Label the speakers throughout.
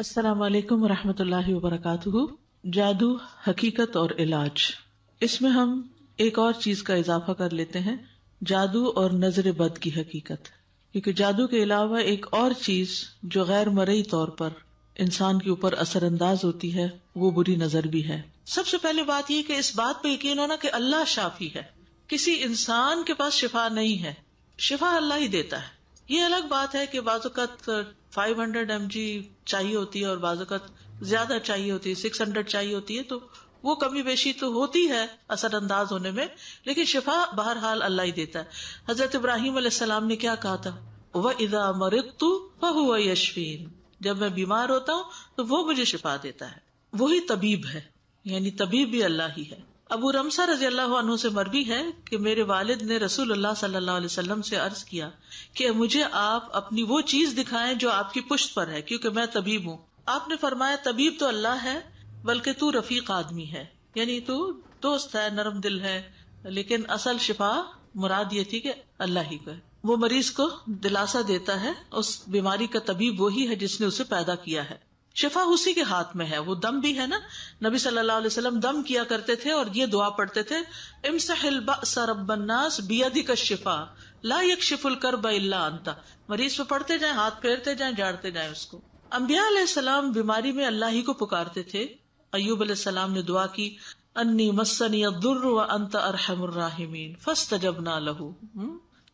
Speaker 1: السلام علیکم ورحمۃ اللہ وبرکاتہ۔ جادو، حقیقت اور علاج، اس میں ہم ایک اور چیز کا اضافہ کر لیتے ہیں، جادو اور نظر بد کی حقیقت، کیونکہ جادو کے علاوہ ایک اور چیز جو غیر مرئی طور پر انسان کے اوپر اثر انداز ہوتی ہے وہ بری نظر بھی ہے۔ سب سے پہلے بات یہ کہ اس بات پہ یقین ہونا کہ اللہ شافی ہے، کسی انسان کے پاس شفا نہیں ہے، شفا اللہ ہی دیتا ہے۔ یہ الگ بات ہے کہ بعض اوقات 500 mg چاہیے ہوتی ہے اور بعض اوقات زیادہ چاہیے ہوتی ہے، 600 چاہیے ہوتی ہے، تو وہ کمی بیشی تو ہوتی ہے اثر انداز ہونے میں، لیکن شفا بہرحال اللہ ہی دیتا ہے۔ حضرت ابراہیم علیہ السلام نے کیا کہا تھا؟ وَإِذَا مَرِضْتُ فَهُوَ يَشْفِينِ، جب میں بیمار ہوتا ہوں تو وہ مجھے شفا دیتا ہے، وہی طبیب ہے، یعنی طبیب بھی اللہ ہی ہے۔ ابو رمسا رضی اللہ عنہ سے مروی ہے کہ میرے والد نے رسول اللہ صلی اللہ علیہ وسلم سے عرض کیا کہ مجھے آپ اپنی وہ چیز دکھائیں جو آپ کی پشت پر ہے، کیونکہ میں طبیب ہوں۔ آپ نے فرمایا طبیب تو اللہ ہے، بلکہ تو رفیق آدمی ہے، یعنی تو دوست ہے، نرم دل ہے، لیکن اصل شفا مراد یہ تھی کہ اللہ ہی کا ہے۔ وہ مریض کو دلاسا دیتا ہے، اس بیماری کا طبیب وہی ہے جس نے اسے پیدا کیا ہے، شفا اسی کے ہاتھ میں ہے۔ وہ دم بھی ہے نا، نبی صلی اللہ علیہ وسلم دم کیا کرتے تھے اور یہ دعا پڑھتے تھے، امسح البأس رب الناس بیدک الشفاء لا یکشف الکرب الا انت۔ مریض پہ پڑھتے جائیں، ہاتھ پھیرتے جائیں، جاڑتے جائیں اس کو۔ انبیاء علیہ السلام بیماری میں اللہ ہی کو پکارتے تھے۔ ایوب علیہ السلام نے دعا کی، انی مسنی الضر وانت ارحم الراحمین فاستجبنا لہ،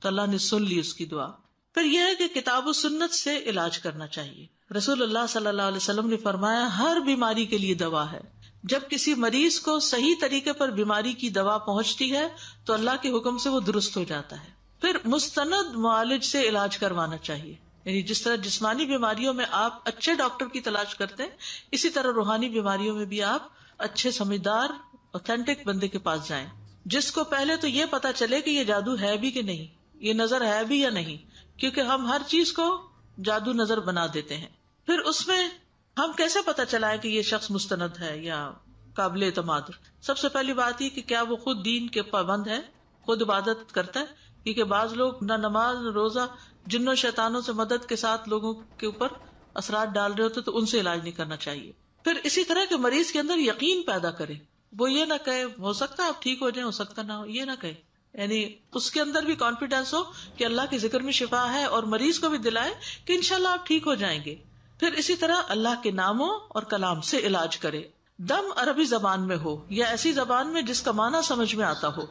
Speaker 1: تو اللہ نے سن لی اس کی دعا۔ پھر یہ ہے کہ کتاب و سنت سے علاج کرنا چاہیے۔ رسول اللہ صلی اللہ علیہ وسلم نے فرمایا ہر بیماری کے لیے دوا ہے۔ جب کسی مریض کو صحیح طریقے پر بیماری کی دوا پہنچتی ہے تو اللہ کے حکم سے وہ درست ہو جاتا ہے۔ پھر مستند معالج سے علاج کروانا چاہیے، یعنی جس طرح جسمانی بیماریوں میں آپ اچھے ڈاکٹر کی تلاش کرتے ہیں، اسی طرح روحانی بیماریوں میں بھی آپ اچھے سمجھدار اوتھینٹک بندے کے پاس جائیں، جس کو پہلے تو یہ پتا چلے کہ یہ جادو ہے بھی کہ نہیں، یہ نظر ہے بھی یا نہیں، کیونکہ ہم ہر چیز کو جادو نظر بنا دیتے ہیں۔ پھر اس میں ہم کیسے پتا چلائیں کہ یہ شخص مستند ہے یا قابل اعتماد؟ سب سے پہلی بات یہ کہ کیا وہ خود دین کے پابند ہے، خود عبادت کرتا ہے، کیونکہ بعض لوگ نہ نماز نہ روزہ، جنوں شیطانوں سے مدد کے ساتھ لوگوں کے اوپر اثرات ڈال رہے ہوتے تو ان سے علاج نہیں کرنا چاہیے۔ پھر اسی طرح کے مریض کے اندر یقین پیدا کرے، وہ یہ نہ کہے ہو سکتا ہے آپ ٹھیک ہو جائیں، ہو سکتا نہ ہو، یہ نہ کہے، یعنی اس کے اندر بھی کانفیڈینس ہو کہ اللہ کے ذکر میں شفا ہے، اور مریض کو بھی دلائے کہ انشاءاللہ آپ ٹھیک ہو جائیں گے۔ پھر اسی طرح اللہ کے ناموں اور کلام سے علاج کرے۔ دم عربی زبان میں ہو یا ایسی زبان میں جس کا معنی سمجھ میں آتا ہو،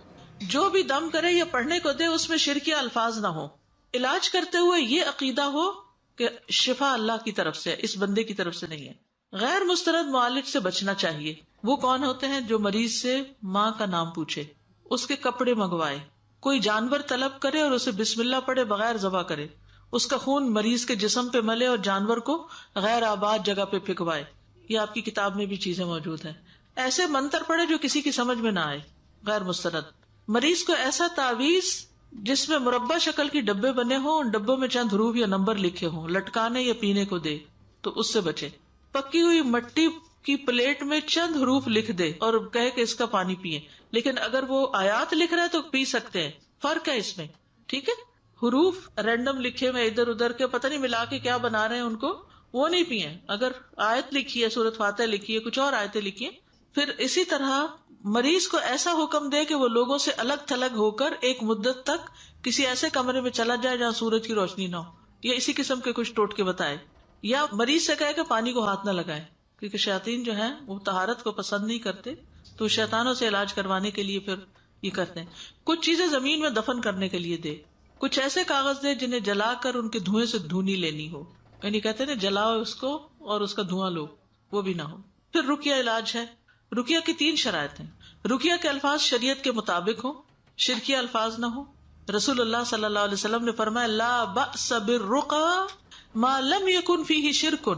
Speaker 1: جو بھی دم کرے یا پڑھنے کو دے اس میں شرکی الفاظ نہ ہو۔ علاج کرتے ہوئے یہ عقیدہ ہو کہ شفا اللہ کی طرف سے ہے، اس بندے کی طرف سے نہیں ہے۔ غیر مستند معالج سے بچنا چاہیے۔ وہ کون ہوتے ہیں؟ جو مریض سے ماں کا نام پوچھے، اس کے کپڑے منگوائے، کوئی جانور طلب کرے اور اسے بسم اللہ پڑھے بغیر ذبح کرے، اس کا خون مریض کے جسم پہ ملے اور جانور کو غیر آباد جگہ پہ پھینکوائے۔ یہ آپ کی کتاب میں بھی چیزیں موجود ہیں۔ ایسے منتر پڑھے جو کسی کی سمجھ میں نہ آئے، غیر مستند۔ مریض کو ایسا تعویذ جس میں مربع شکل کی ڈبے بنے ہوں، ان ڈبوں میں چند حروف یا نمبر لکھے ہوں، لٹکانے یا پینے کو دے تو اس سے بچے۔ پکی ہوئی مٹی کی پلیٹ میں چند حروف لکھ دے اور کہے کہ اس کا پانی پیئے، لیکن اگر وہ آیات لکھ رہے تو پی سکتے ہیں، فرق ہے اس میں، ٹھیک ہے؟ حروف رینڈم لکھے ہوئے ادھر ادھر کے پتہ نہیں ملا کے کیا بنا رہے ہیں ان کو، وہ نہیں پیئے۔ اگر آیت لکھی ہے، سورۃ فاتحہ لکھی ہے، کچھ اور آیتیں لکھی ہیں۔ پھر اسی طرح مریض کو ایسا حکم دے کہ وہ لوگوں سے الگ تھلگ ہو کر ایک مدت تک کسی ایسے کمرے میں چلا جائے جہاں سورج کی روشنی نہ ہو، یا اسی قسم کے کچھ ٹوٹکے بتائے، یا مریض سے کہے کہ پانی کو ہاتھ نہ لگائے، کیونکہ شیاطین جو ہیں وہ طہارت کو پسند نہیں کرتے، تو شیطانوں سے علاج کروانے کے لیے پھر یہ کرتے ہیں۔ کچھ چیزیں زمین میں دفن کرنے کے لیے دے، کچھ ایسے کاغذ دے جنہیں جلا کر ان کے دھوئیں سے دھونی لینی ہو، یعنی کہتے ہیں نا جلاؤ اس کو اور اس کا دھواں لو، وہ بھی نہ ہو۔ پھر رقیہ علاج ہے۔ رقیہ کی 3 شرائط ہیں۔ رقیہ کے الفاظ شریعت کے مطابق ہوں، شرکیہ الفاظ نہ ہو۔ رسول اللہ صلی اللہ علیہ وسلم نے فرمایا لا بأس بالرقى ما لم يكن فيه شرک،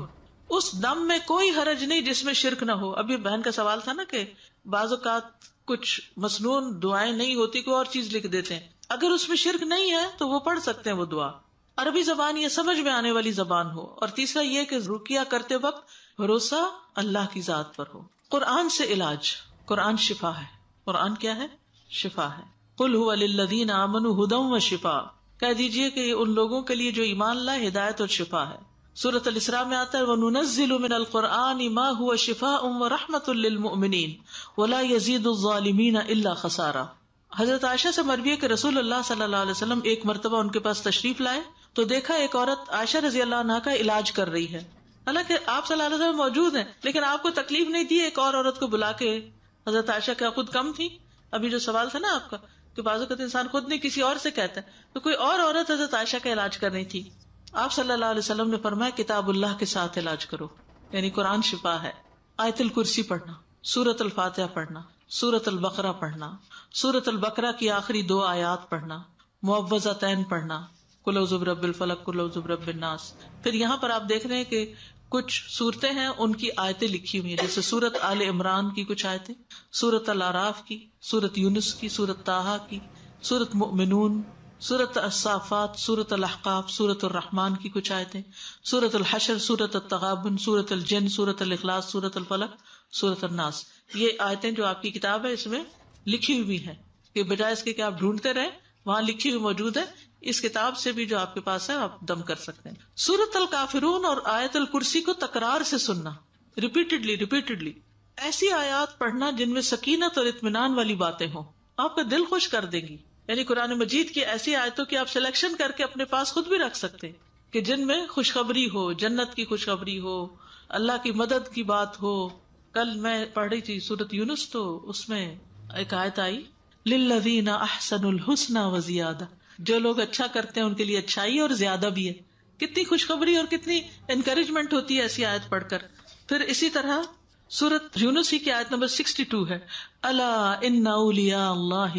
Speaker 1: اس دم میں کوئی حرج نہیں جس میں شرک نہ ہو۔ ابھی بہن کا سوال تھا نا کہ بعض اوقات کچھ مسنون دعائیں نہیں ہوتی، کوئی اور چیز لکھ دیتے ہیں، اگر اس میں شرک نہیں ہے تو وہ پڑھ سکتے ہیں وہ دعا۔ عربی زبان یہ سمجھ میں آنے والی زبان ہو، اور تیسرا یہ کہ رقیہ کرتے وقت بھروسہ اللہ کی ذات پر ہو۔ قرآن سے علاج۔ قرآن شفا ہے۔ قرآن کیا ہے؟ شفا ہے۔ قل هو للذین آمنوا ھدی وشفاء، کہہ دیجئے کہ ان لوگوں کے لیے جو ایمان لائے ہدایت اور شفا ہے۔ سورۃ الاسراء میں آتا ہے وَنُنَزِّلُ مِنَ الْقُرْآنِ مَا هُوَ شِفَاءٌ وَرَحْمَةٌ لِّلْمُؤْمِنِينَ وَلَا يَزِيدُ الظَّالِمِينَ إِلَّا خَسَارًا. حضرت عائشہ سے مروی ہے کہ رسول اللہ صلی اللہ علیہ وسلم ایک مرتبہ ان کے پاس تشریف لائے تو دیکھا ایک عورت عائشہ رضی اللہ عنہا کا علاج کر رہی ہے. حالانکہ آپ صلی اللہ علیہ وسلم موجود ہیں لیکن آپ کو تکلیف نہیں دی ایک اور عورت کو بلا کے. حضرت عائشہ کیا خود کم تھی؟ ابھی جو سوال تھا نا آپ کا کہ بعض اوقات انسان خود نہیں کسی اور سے کہتا ہے، تو کوئی اور عورت حضرت عائشہ کا علاج کر رہی تھی. آپ صلی اللہ علیہ وسلم نے فرمایا کتاب اللہ کے ساتھ علاج کرو، یعنی قرآن شفا ہے. آیت الکرسی پڑھنا، سورۃ الفاتحہ پڑھنا، سورۃ البقرہ پڑھنا، سورۃ البقرہ کی آخری 2 آیات پڑھنا، معوذتین پڑھنا، قل اعوذ برب الفلق قل اعوذ برب الناس. پھر یہاں پر آپ دیکھ رہے ہیں کہ کچھ صورتیں ہیں ان کی آیتیں لکھی ہوئی ہیں، جیسے سورۃ آل عمران کی کچھ آیتیں، سورۃ الاعراف کی، سورۃ یونس کی، سورۃ طٰہٰ کی، سورۃ مؤمنون، سورۃ الصافات، سورۃ الاحقاف، سورۃ الرحمن کی کچھ آیتیں، سورۃ الحشر، سورۃ التغابن، سورۃ الجن، سورۃ الاخلاص، سورۃ الفلق، سورۃ الناس. یہ آیتیں جو آپ کی کتاب ہے اس میں لکھی ہوئی ہیں، کہ بجائے اس کے کہ آپ ڈھونڈتے رہیں وہاں لکھی ہوئی موجود ہے. اس کتاب سے بھی جو آپ کے پاس ہے آپ دم کر سکتے ہیں. سورۃ الکافرون اور آیت الکرسی کو تکرار سے سننا، ریپیٹڈلی ایسی آیات پڑھنا جن میں سکینت اور اطمینان والی باتیں ہوں، آپ کا دل خوش کر دیں گی. یعنی قرآن مجید کی ایسی آیتوں کی آپ سلیکشن کر کے اپنے پاس خود بھی رکھ سکتے ہیں کہ جن میں خوشخبری ہو، جنت کی خوشخبری ہو، اللہ کی مدد کی بات ہو. کل میں پڑھ رہی تھی سورۃ یونس تو اس میں ایک آیت آئی للذین احسنوا الحسنى وزیادہ، جو لوگ اچھا کرتے ہیں ان کے لیے اچھائی اور زیادہ بھی ہے. کتنی خوشخبری اور کتنی انکریجمنٹ ہوتی ہے ایسی آیت پڑھ کر. پھر اسی طرح سورۃ یونس ہی کی آیت نمبر 62 ہے الا ان اولیاء اللہ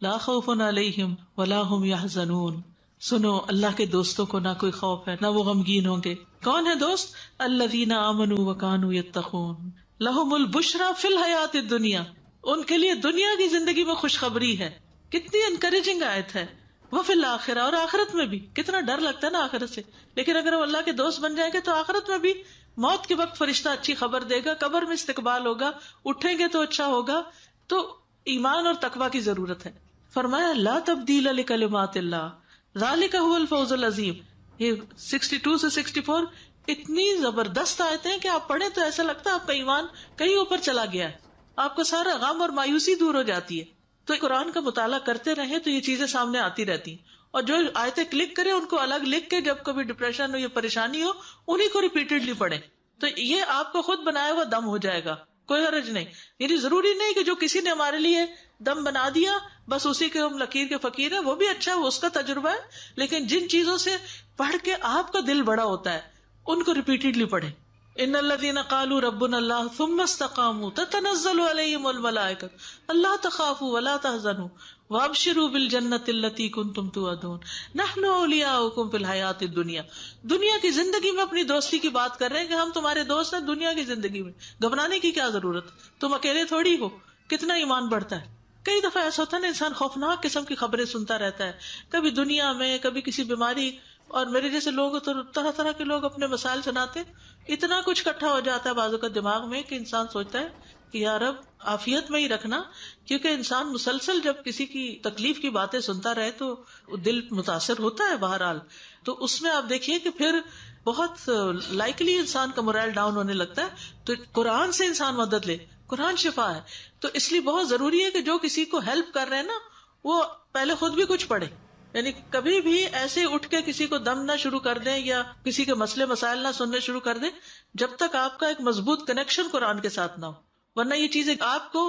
Speaker 1: لا خوف علیہم ولا هم يحزنون. سنو اللہ کے دوستوں کو نہ کوئی خوف ہے نہ وہ غمگین ہوں گے. کون ہے دوست؟ الذین آمنوا وکانوا یتقون لہم البشری فی الحیاۃ الدنیا، ان کے لیے دنیا کی زندگی میں خوشخبری ہے. کتنی انکریجنگ آیت ہے. وہ فی الآخرہ، اور آخرت میں بھی. کتنا ڈر لگتا ہے نا آخرت سے، لیکن اگر ہم اللہ کے دوست بن جائیں گے تو آخرت میں بھی موت کے وقت فرشتہ اچھی خبر دے گا، قبر میں استقبال ہوگا، اٹھیں گے تو اچھا ہوگا. تو ایمان اور تقوی کی ضرورت ہے. فرمایا لا تبدیل لکلمات اللہ ذالک هو الفوز العظیم. یہ 62 سے 64 اتنی زبردست آیتیں ہیں کہ آپ پڑھیں تو ایسا لگتا ہے آپ کا ایمان کہیں اوپر چلا گیا ہے، آپ کا سارا غم اور مایوسی دور ہو جاتی ہے. تو قرآن کا مطالعہ کرتے رہیں تو یہ چیزیں سامنے آتی رہتی ہیں. اور جو آیتیں کلک کریں ان کو الگ لکھ کے جب کبھی ڈپریشن ہو یا پریشانی ہو انہیں کو ریپیٹڈلی پڑھیں تو یہ آپ کا خود بنایا ہوا دم ہو جائے گا. کوئی حرج نہیں. یعنی ضروری نہیں کہ جو کسی نے ہمارے لیے دم بنا دیا بس اسی کے ہم لکیر کے فقیر ہیں، وہ بھی اچھا ہے، وہ اس کا تجربہ ہے. لیکن جن چیزوں سے پڑھ کے آپ کا دل بڑا ہوتا ہے ان کو ریپیٹڈلی پڑھیں. ان الذين قالوا ربنا الله ثم استقاموا تتنزل عليهم الملائكة الا تخافوا ولا تحزنوا وابشروا بالجنة التي كنتم توعدون نحن اولياؤكم في الحياة الدنيا. دنیا کی زندگی میں اپنی دوستی کی بات کر رہے ہیں کہ ہم تمہارے دوست ہیں دنیا کی زندگی میں. گھبرانے کی کیا ضرورت، تم اکیلے تھوڑی ہو. کتنا ایمان بڑھتا ہے. کئی دفعہ ایسا ہوتا ہے نا انسان خوفناک قسم کی خبریں سنتا رہتا ہے، کبھی دنیا میں کبھی کسی بیماری، اور میرے جیسے لوگ تو طرح طرح کے لوگ اپنے مسائل سناتے، اتنا کچھ اکٹھا ہو جاتا ہے بازو کا دماغ میں کہ انسان سوچتا ہے کہ یا رب عافیت میں ہی رکھنا. کیونکہ انسان مسلسل جب کسی کی تکلیف کی باتیں سنتا رہے تو دل متاثر ہوتا ہے بہرحال. تو اس میں آپ دیکھیے کہ پھر بہت لائکلی انسان کا مورائل ڈاؤن ہونے لگتا ہے. تو قرآن سے انسان مدد لے، قرآن شفا ہے. تو اس لیے بہت ضروری ہے کہ جو کسی کو ہیلپ کر رہے ہیں نا وہ پہلے خود بھی کچھ پڑھے. یعنی کبھی بھی ایسے اٹھ کے کسی کو دم نہ شروع کر دیں یا کسی کے مسئلے مسائل نہ سننے شروع کر دیں جب تک آپ کا ایک مضبوط کنیکشن قرآن کے ساتھ نہ ہو. ورنہ یہ چیزیں آپ کو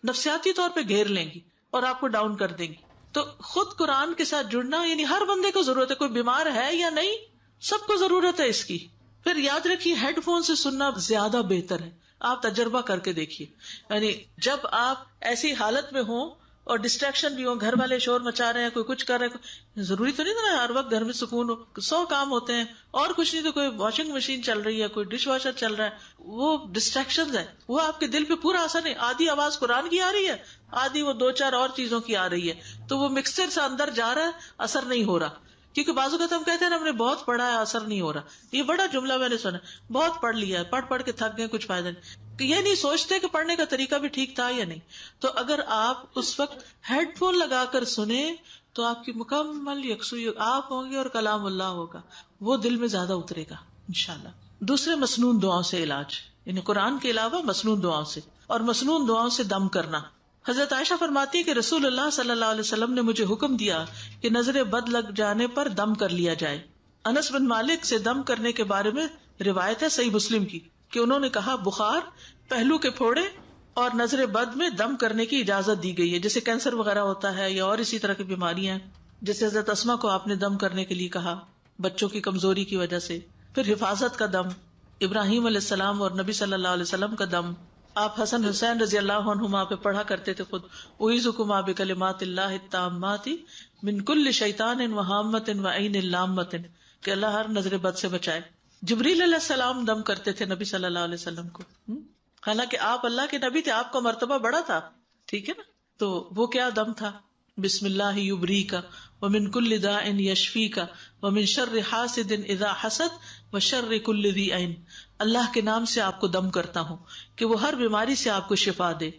Speaker 1: نفسیاتی طور پہ گھیر لیں گی اور آپ کو ڈاؤن کر دیں گی. تو خود قرآن کے ساتھ جڑنا، یعنی ہر بندے کو ضرورت ہے، کوئی بیمار ہے یا نہیں سب کو ضرورت ہے اس کی. پھر یاد رکھیے ہیڈ فون سے سننا زیادہ بہتر ہے. آپ تجربہ کر کے دیکھیے. یعنی جب آپ ایسی حالت میں ہوں اور ڈسٹریکشن بھی ہو، گھر والے شور مچا رہے ہیں، کوئی کچھ کر رہے ہیں، ضروری تو نہیں نا ہر وقت گھر میں سکون ہو. 100 کام ہوتے ہیں اور کچھ نہیں تو کوئی واشنگ مشین چل رہی ہے، کوئی ڈش واشر چل رہا ہے، وہ ڈسٹریکشن ہے. وہ آپ کے دل پہ پورا اثر نہیں. آدھی آواز قرآن کی آ رہی ہے، آدھی وہ 2-4 اور چیزوں کی آ رہی ہے، تو وہ مکسچر سے اندر جا رہا ہے، اثر نہیں ہو رہا. کیونکہ بعض اوقات ہم کہتے ہیں ہم نے بہت پڑھا ہے اثر نہیں ہو رہا. یہ بڑا جملہ میں نے سنا، بہت پڑھ لیا ہے، پڑھ کے تھک گئے، کچھ فائدہ نہیں. کہ یہ نہیں سوچتے کہ پڑھنے کا طریقہ بھی ٹھیک تھا یا نہیں. تو اگر آپ اس وقت ہیڈ فون لگا کر سنیں تو آپ کی مکمل یکسوئی آپ ہوں گے اور کلام اللہ ہوگا، وہ دل میں زیادہ اترے گا. انشاءاللہ. دوسرے مسنون دعاؤں سے علاج، یعنی قرآن کے علاوہ مسنون دعاؤں سے، اور مسنون دعاؤں سے دم کرنا. حضرت عائشہ فرماتی ہے کہ رسول اللہ صلی اللہ علیہ وسلم نے مجھے حکم دیا کہ نظر بد لگ جانے پر دم کر لیا جائے. انس بن مالک سے دم کرنے کے بارے میں روایت ہے صحیح مسلم کی کہ انہوں نے کہا بخار، پہلو کے پھوڑے اور نظر بد میں دم کرنے کی اجازت دی گئی ہے، جیسے کینسر وغیرہ ہوتا ہے یا اور اسی طرح کی بیماریاں، جیسے حضرت اسما کو آپ نے دم کرنے کے لیے کہا بچوں کی کمزوری کی وجہ سے. پھر حفاظت کا دم، ابراہیم علیہ السلام اور نبی صلی اللہ علیہ وسلم کا دم. آپ حسن حسین رضی اللہ عنہما پہ پڑھا کرتے تھے خود، اعوذکما بکلمات اللہ التامات من کل شیطان وہامۃ وعین لامۃ، کہ اللہ ہر نظر بد سے بچائے. جبریل علیہ السلام دم کرتے تھے نبی صلی اللہ علیہ وسلم کو، حالانکہ آپ اللہ کے نبی تھے، آپ کا مرتبہ بڑا تھا، ٹھیک ہے نا. تو وہ کیا دم تھا؟ بسم اللہ یبریک ومن کل داء یشفیک ومن شر حاسد اذا حسد وشر کل ذی عین. اللہ کے نام سے آپ کو دم کرتا ہوں کہ وہ ہر بیماری سے آپ کو شفا دے،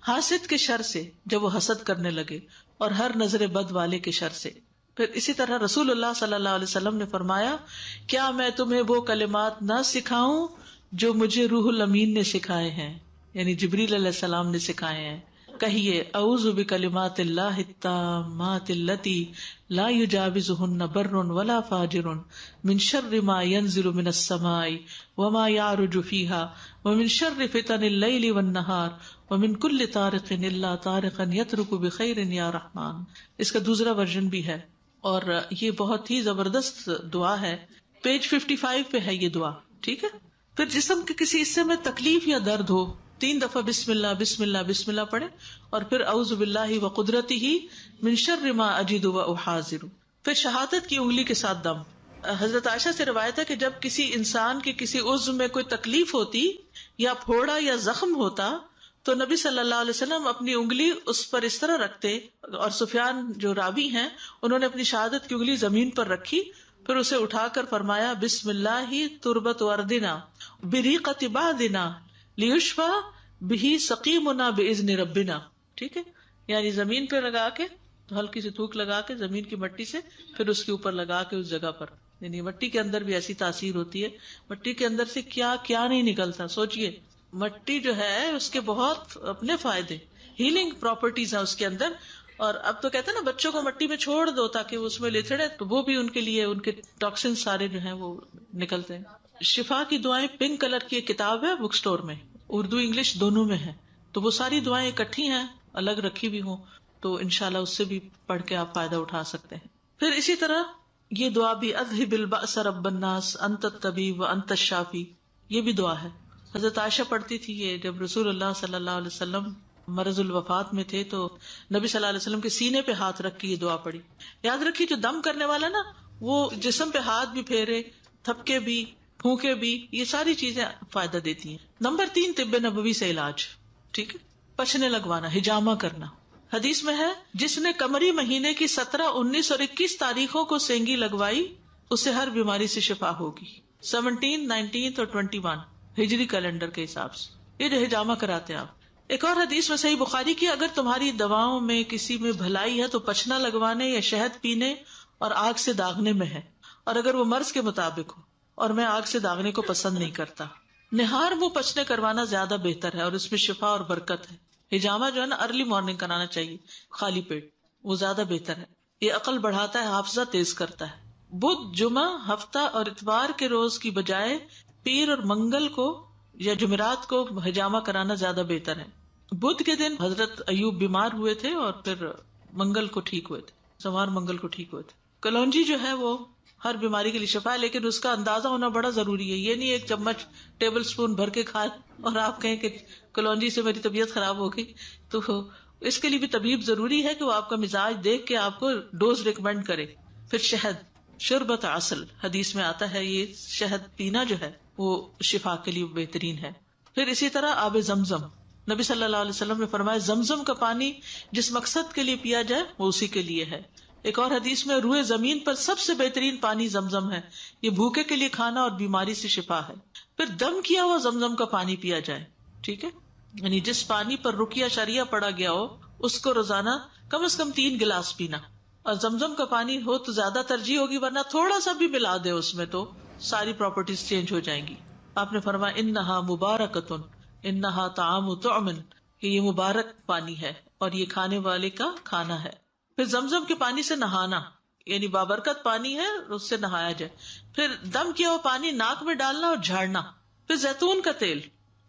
Speaker 1: حاسد کے شر سے جب وہ حسد کرنے لگے، اور ہر نظر بد والے کے شر سے. پھر اسی طرح رسول اللہ صلی اللہ علیہ وسلم نے فرمایا، کیا میں تمہیں وہ کلمات نہ سکھاؤں جو مجھے روح الامین نے سکھائے ہیں، یعنی جبریل علیہ السلام نے سکھائے ہیں. کہیے اعوذ بکلمات اللہ التامات اللتی لا یجاوزہن بر ولا فاجر من شر ما ینزل من السماء وما یعرج فیہا ومن شر فتن اللیل والنہار ومن کل طارق الا طارقا یترک بخیر یا رحمان. اس کا دوسرا ورژن بھی ہے اور یہ بہت ہی زبردست دعا ہے. پیج 55 پہ ہے یہ دعا، ٹھیک ہے. پھر جسم کے کسی حصے میں تکلیف یا درد ہو، 3 دفعہ بسم اللہ بسم اللہ بسم اللہ پڑھے، اور پھر اعوذ باللہ وقدرتہ من شر ما اجد واحاذر. پھر شہادت کی انگلی کے ساتھ دم. حضرت عائشہ سے روایت ہے کہ جب کسی انسان کے کسی عضو میں کوئی تکلیف ہوتی یا پھوڑا یا زخم ہوتا تو نبی صلی اللہ علیہ وسلم اپنی انگلی اس پر اس طرح رکھتے، اور سفیان جو راوی ہیں انہوں نے اپنی شہادت کی انگلی زمین پر رکھی، پھر اسے اٹھا کر فرمایا بسم اللہ تربت اردنا بریقت بعدنا لیشفا بہی سقیمنا باذن ربنا. ٹھیک ہے، یعنی زمین پہ لگا کے ہلکی سی تھوک لگا کے زمین کی مٹی سے پھر اس کے اوپر لگا کے اس جگہ پر، یعنی مٹی کے اندر بھی ایسی تاثیر ہوتی ہے، مٹی کے اندر سے کیا کیا نہیں نکلتا. سوچئے مٹی جو ہے اس کے بہت اپنے فائدے، ہیلنگ پراپرٹیز ہیں اس کے اندر. اور اب تو کہتے ہیں نا بچوں کو مٹی میں چھوڑ دو تاکہ اس میں لتڑے، تو وہ بھی ان کے لیے ان کے ٹاکسن سارے جو ہیں وہ نکلتے ہیں. شفا کی دعائیں پنک کلر کی ایک کتاب ہے بک سٹور میں، اردو انگلش دونوں میں ہے، تو وہ ساری دعائیں اکٹھی ہیں، الگ رکھی بھی ہوں، تو انشاءاللہ اس سے بھی پڑھ کے آپ فائدہ اٹھا سکتے ہیں. پھر اسی طرح یہ دعا بھی اذہب البأس رب الناس انت الطبیب وانت الشافی، یہ بھی دعا ہے. حضرت عائشہ پڑھتی تھی یہ جب رسول اللہ صلی اللہ علیہ وسلم مرض الوفات میں تھے تو نبی صلی اللہ علیہ وسلم کے سینے پہ ہاتھ رکھ کے یہ دعا پڑھی. یاد رکھیے جو دم کرنے والا نا وہ جسم پہ ہاتھ بھی پھیرے، تھپکے بھی، پھونکے بھی، یہ ساری چیزیں فائدہ دیتی ہیں. نمبر 3 طب نبوی سے علاج، ٹھیک ہے. پچھنے لگوانا، ہجامہ کرنا. حدیث میں ہے جس نے قمری مہینے کی 17، 19 اور 21 تاریخوں کو سینگی لگوائی اسے ہر بیماری سے شفا ہوگی. 17، 19 اور 21 ہجری کیلنڈر کے حساب سے یہ جو ہجامہ کراتے ہیں آپ. ایک اور حدیث میں صحیح بخاری کی، اگر تمہاری دواؤں میں کسی میں بھلائی ہے تو پچھنا لگوانے یا شہد پینے اور آگ سے داغنے میں ہے، اور اگر وہ مرض کے مطابق ہو، اور میں آگ سے داغنے کو پسند نہیں کرتا. نہار منہ پچنے کروانا زیادہ بہتر ہے اور اس میں شفا اور برکت ہے. ہجامہ جو ہے نا ارلی مارننگ کرانا چاہیے خالی پیٹ، وہ زیادہ بہتر ہے. یہ عقل بڑھاتا ہے، حافظہ تیز کرتا ہے. بدھ، جمعہ، ہفتہ اور اتوار کے روز کی بجائے پیر اور منگل کو یا جمعرات کو ہجامہ کرانا زیادہ بہتر ہے. بدھ کے دن حضرت ایوب بیمار ہوئے تھے اور پھر منگل کو ٹھیک ہوئے تھے، سوار منگل کو ٹھیک ہوئے تھے. کلونجی جو ہے وہ ہر بیماری کے لیے شفا ہے، لیکن اس کا اندازہ ہونا بڑا ضروری ہے. یہ نہیں ایک چمچ ٹیبل سپون بھر کے کھائے اور آپ کہیں کہ کلونجی سے میری طبیعت خراب ہو گئی. تو اس کے لیے بھی طبیب ضروری ہے کہ وہ آپ کا مزاج دیکھ کے آپ کو ڈوز ریکمینڈ کرے. پھر شہد، شربت عسل، حدیث میں آتا ہے یہ شہد پینا جو ہے وہ شفا کے لیے بہترین ہے. پھر اسی طرح آب زمزم، نبی صلی اللہ علیہ وسلم نے فرمایا زمزم کا پانی جس مقصد کے لیے پیا جائے وہ اسی کے لیے ہے. ایک اور حدیث میں روئے زمین پر سب سے بہترین پانی زمزم ہے، یہ بھوکے کے لیے کھانا اور بیماری سے شفا ہے. پھر دم کیا ہوا زمزم کا پانی پیا جائے، ٹھیک ہے، یعنی جس پانی پر رقیہ شریعہ پڑا گیا ہو اس کو روزانہ کم از کم 3 گلاس پینا. اور زمزم کا پانی ہو تو زیادہ ترجیح ہوگی، ورنہ تھوڑا سا بھی ملا دے اس میں تو ساری پراپرٹیز چینج ہو جائیں گی. آپ نے فرمایا انہا مبارکتن انہا طعام طعم، کہ یہ مبارک پانی ہے اور یہ کھانے والے کا کھانا ہے. پھر زمزم کے پانی سے نہانا، یعنی بابرکت پانی ہے، اس سے نہایا جائے. پھر دم کیا ہوا پانی ناک میں ڈالنا اور جھاڑنا. پھر زیتون کا تیل،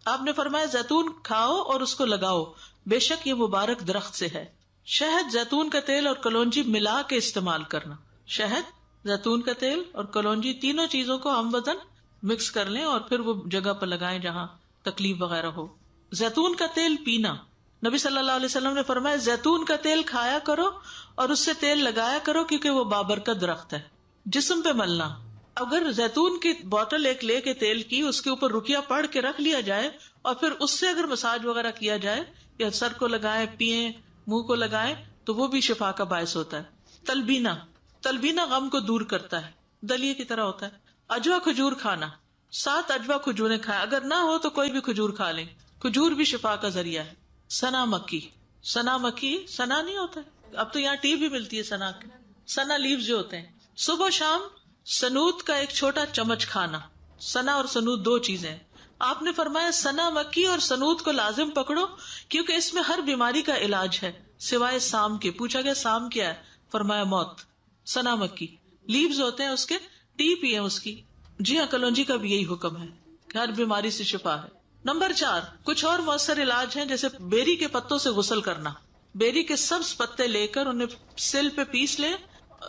Speaker 1: آپ نے فرمایا زیتون کھاؤ اور اس کو لگاؤ، بے شک یہ مبارک درخت سے ہے. شہد، زیتون کا تیل اور کلونجی ملا کے استعمال کرنا. شہد، زیتون کا تیل اور کلونجی تینوں چیزوں کو ہم وزن مکس کر لیں اور پھر وہ جگہ پر لگائیں جہاں تکلیف وغیرہ ہو. زیتون کا تیل پینا، نبی صلی اللہ علیہ وسلم نے فرمایا زیتون کا تیل کھایا کرو اور اس سے تیل لگایا کرو کیونکہ وہ بابرکت درخت ہے. جسم پہ ملنا، اگر زیتون کی بوتل ایک لے کے تیل کی، اس کے اوپر رقیہ پڑھ کے رکھ لیا جائے اور پھر اس سے اگر مساج وغیرہ کیا جائے یا سر کو لگائیں، پیئیں، منہ کو لگائیں تو وہ بھی شفا کا باعث ہوتا ہے. تلبینہ، تلبینہ غم کو دور کرتا ہے، دلیے کی طرح ہوتا ہے. اجوا کھجور کھانا، 7 اجوا کھجوریں کھائیں، اگر نہ ہو تو کوئی بھی کھجور کھا لیں، کھجور بھی شفا کا ذریعہ ہے. سنا مکی، سنا مکی، سنا نہیں ہوتا ہے، اب تو یہاں ٹی بھی ملتی ہے سنا کی، سنا لیوز جو ہوتے ہیں. صبح شام سنوت کا ایک چھوٹا چمچ کھانا. سنا اور سنوت 2 چیزیں ہیں. آپ نے فرمایا سنا مکی اور سنوت کو لازم پکڑو کیونکہ اس میں ہر بیماری کا علاج ہے سوائے سام کے. پوچھا گیا سام کیا ہے، فرمایا موت. سنا مکی لیوز ہوتے ہیں اس کے، ٹی پیئیں اس کی. جی ہاں، کلونجی کا بھی یہی حکم ہے کہ ہر بیماری سے شفا ہے. نمبر 4، کچھ اور مؤثر علاج ہیں جیسے بیری کے پتوں سے غسل کرنا. بیری کے سبز پتے لے کر انہیں سل پہ پیس لیں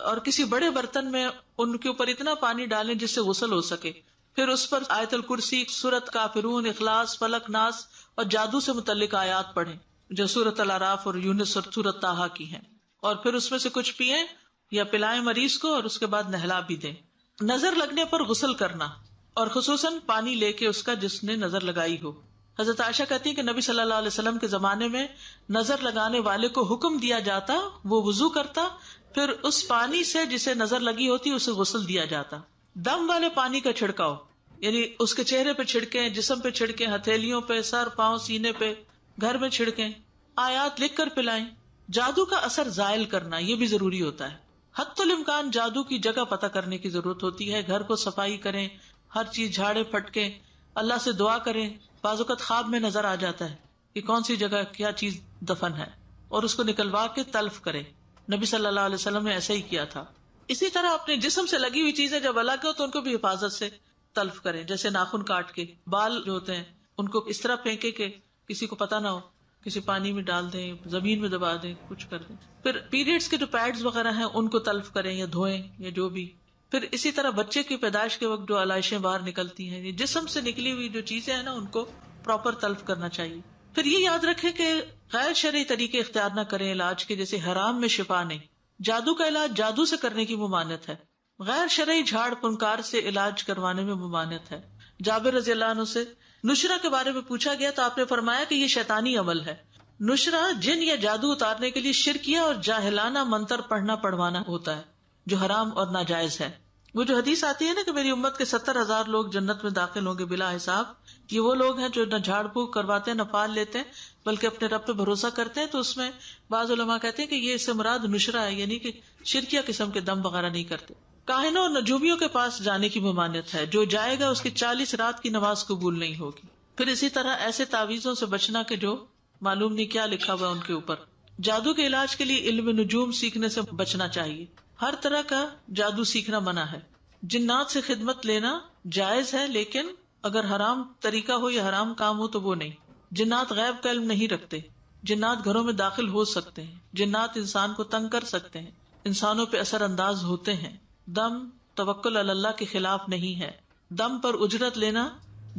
Speaker 1: اور کسی بڑے برتن میں ان کے اوپر اتنا پانی ڈالیں جس سے غسل ہو سکے. پھر اس پر آیت الکرسی، سورت کافرون، اخلاص، فلق، ناس اور جادو سے متعلق آیات پڑھیں جو سورت الاعراف اور یونس اور سورت طٰہٰ کی ہیں، اور پھر اس میں سے کچھ پیئیں یا پلائیں مریض کو اور اس کے بعد نہلا بھی دیں. نظر لگنے پر غسل کرنا، اور خصوصاً پانی لے کے اس کا جس نے نظر لگائی ہو. حضرت عائشہ کہتی ہیں کہ نبی صلی اللہ علیہ وسلم کے زمانے میں نظر لگانے والے کو حکم دیا جاتا، وہ وضو کرتا، پھر اس پانی سے جسے نظر لگی ہوتی اسے غسل دیا جاتا. دم والے پانی کا چھڑکاؤ، یعنی اس کے چہرے پہ چھڑکیں، جسم پہ چھڑکیں، ہتھیلیوں پہ، سر، پاؤں، سینے پہ، گھر میں چھڑکیں. آیات لکھ کر پلائیں. جادو کا اثر زائل کرنا، یہ بھی ضروری ہوتا ہے. حتی الامکان جادو کی جگہ پتہ کرنے کی ضرورت ہوتی ہے. گھر کو صفائی کریں، ہر چیز جھاڑے پھٹکیں، اللہ سے دعا کریں. بعض اوقات خواب میں نظر آ جاتا ہے کہ کون سی جگہ کیا چیز دفن ہے، اور اس کو نکلوا کے تلف کریں. نبی صلی اللہ علیہ وسلم نے ایسا ہی کیا تھا. اسی طرح اپنے جسم سے لگی ہوئی چیزیں جب الگ ہو تو ان کو بھی حفاظت سے تلف کریں. جیسے ناخن کاٹ کے، بال جو ہوتے ہیں ان کو اس طرح پھینکے کہ کسی کو پتہ نہ ہو، کسی پانی میں ڈال دیں، زمین میں دبا دیں، کچھ کر دیں. پھر پیریڈز کے جو پیڈز وغیرہ ہیں ان کو تلف کریں یا دھوئیں یا جو بھی. پھر اسی طرح بچے کی پیدائش کے وقت جو علائشیں باہر نکلتی ہیں، یہ جسم سے نکلی ہوئی جو چیزیں ہیں نا ان کو پراپر تلف کرنا چاہیے. پھر یہ یاد رکھیں کہ غیر شرعی طریقے اختیار نہ کریں علاج کے، جیسے حرام میں شفا نہیں. جادو کا علاج جادو سے کرنے کی ممانعت ہے. غیر شرعی جھاڑ پھنکار سے علاج کروانے میں ممانعت ہے. جابر رضی اللہ عنہ سے نشرہ کے بارے میں پوچھا گیا تو آپ نے فرمایا کہ یہ شیطانی عمل ہے. نشرہ جن یا جادو اتارنے کے لیے شرکیہ اور جاہلانہ منتر پڑھنا پڑھوانا ہوتا ہے جو حرام اور ناجائز ہے. وہ جو حدیث آتی ہے نا کہ میری امت کے 70,000 لوگ جنت میں داخل ہوں گے بلا حساب، یہ وہ لوگ ہیں جو نہ جھاڑ پھونک کرواتے ہیں نہ پال لیتے ہیں بلکہ اپنے رب پہ بھروسہ کرتے ہیں. تو اس میں بعض علماء کہتے ہیں کہ یہ اس سے مراد نشرہ ہے، یعنی کہ شرکیہ قسم کے دم وغیرہ نہیں کرتے. کاہنوں اور نجومیوں کے پاس جانے کی ممانعت ہے، جو جائے گا اس کی 40 رات کی نماز قبول نہیں ہوگی. پھر اسی طرح ایسے تعویذوں سے بچنا کہ جو معلوم نہیں کیا لکھا ہوا ان کے اوپر. جادو کے علاج کے لیے علم نجوم سیکھنے سے بچنا چاہیے. ہر طرح کا جادو سیکھنا منع ہے. جنات سے خدمت لینا جائز ہے لیکن اگر حرام طریقہ ہو یا حرام کام ہو تو وہ نہیں. جنات غیب کا علم نہیں رکھتے. جنات گھروں میں داخل ہو سکتے ہیں. جنات انسان کو تنگ کر سکتے ہیں، انسانوں پہ اثر انداز ہوتے ہیں. دم توکل علی اللہ کے خلاف نہیں ہے. دم پر اجرت لینا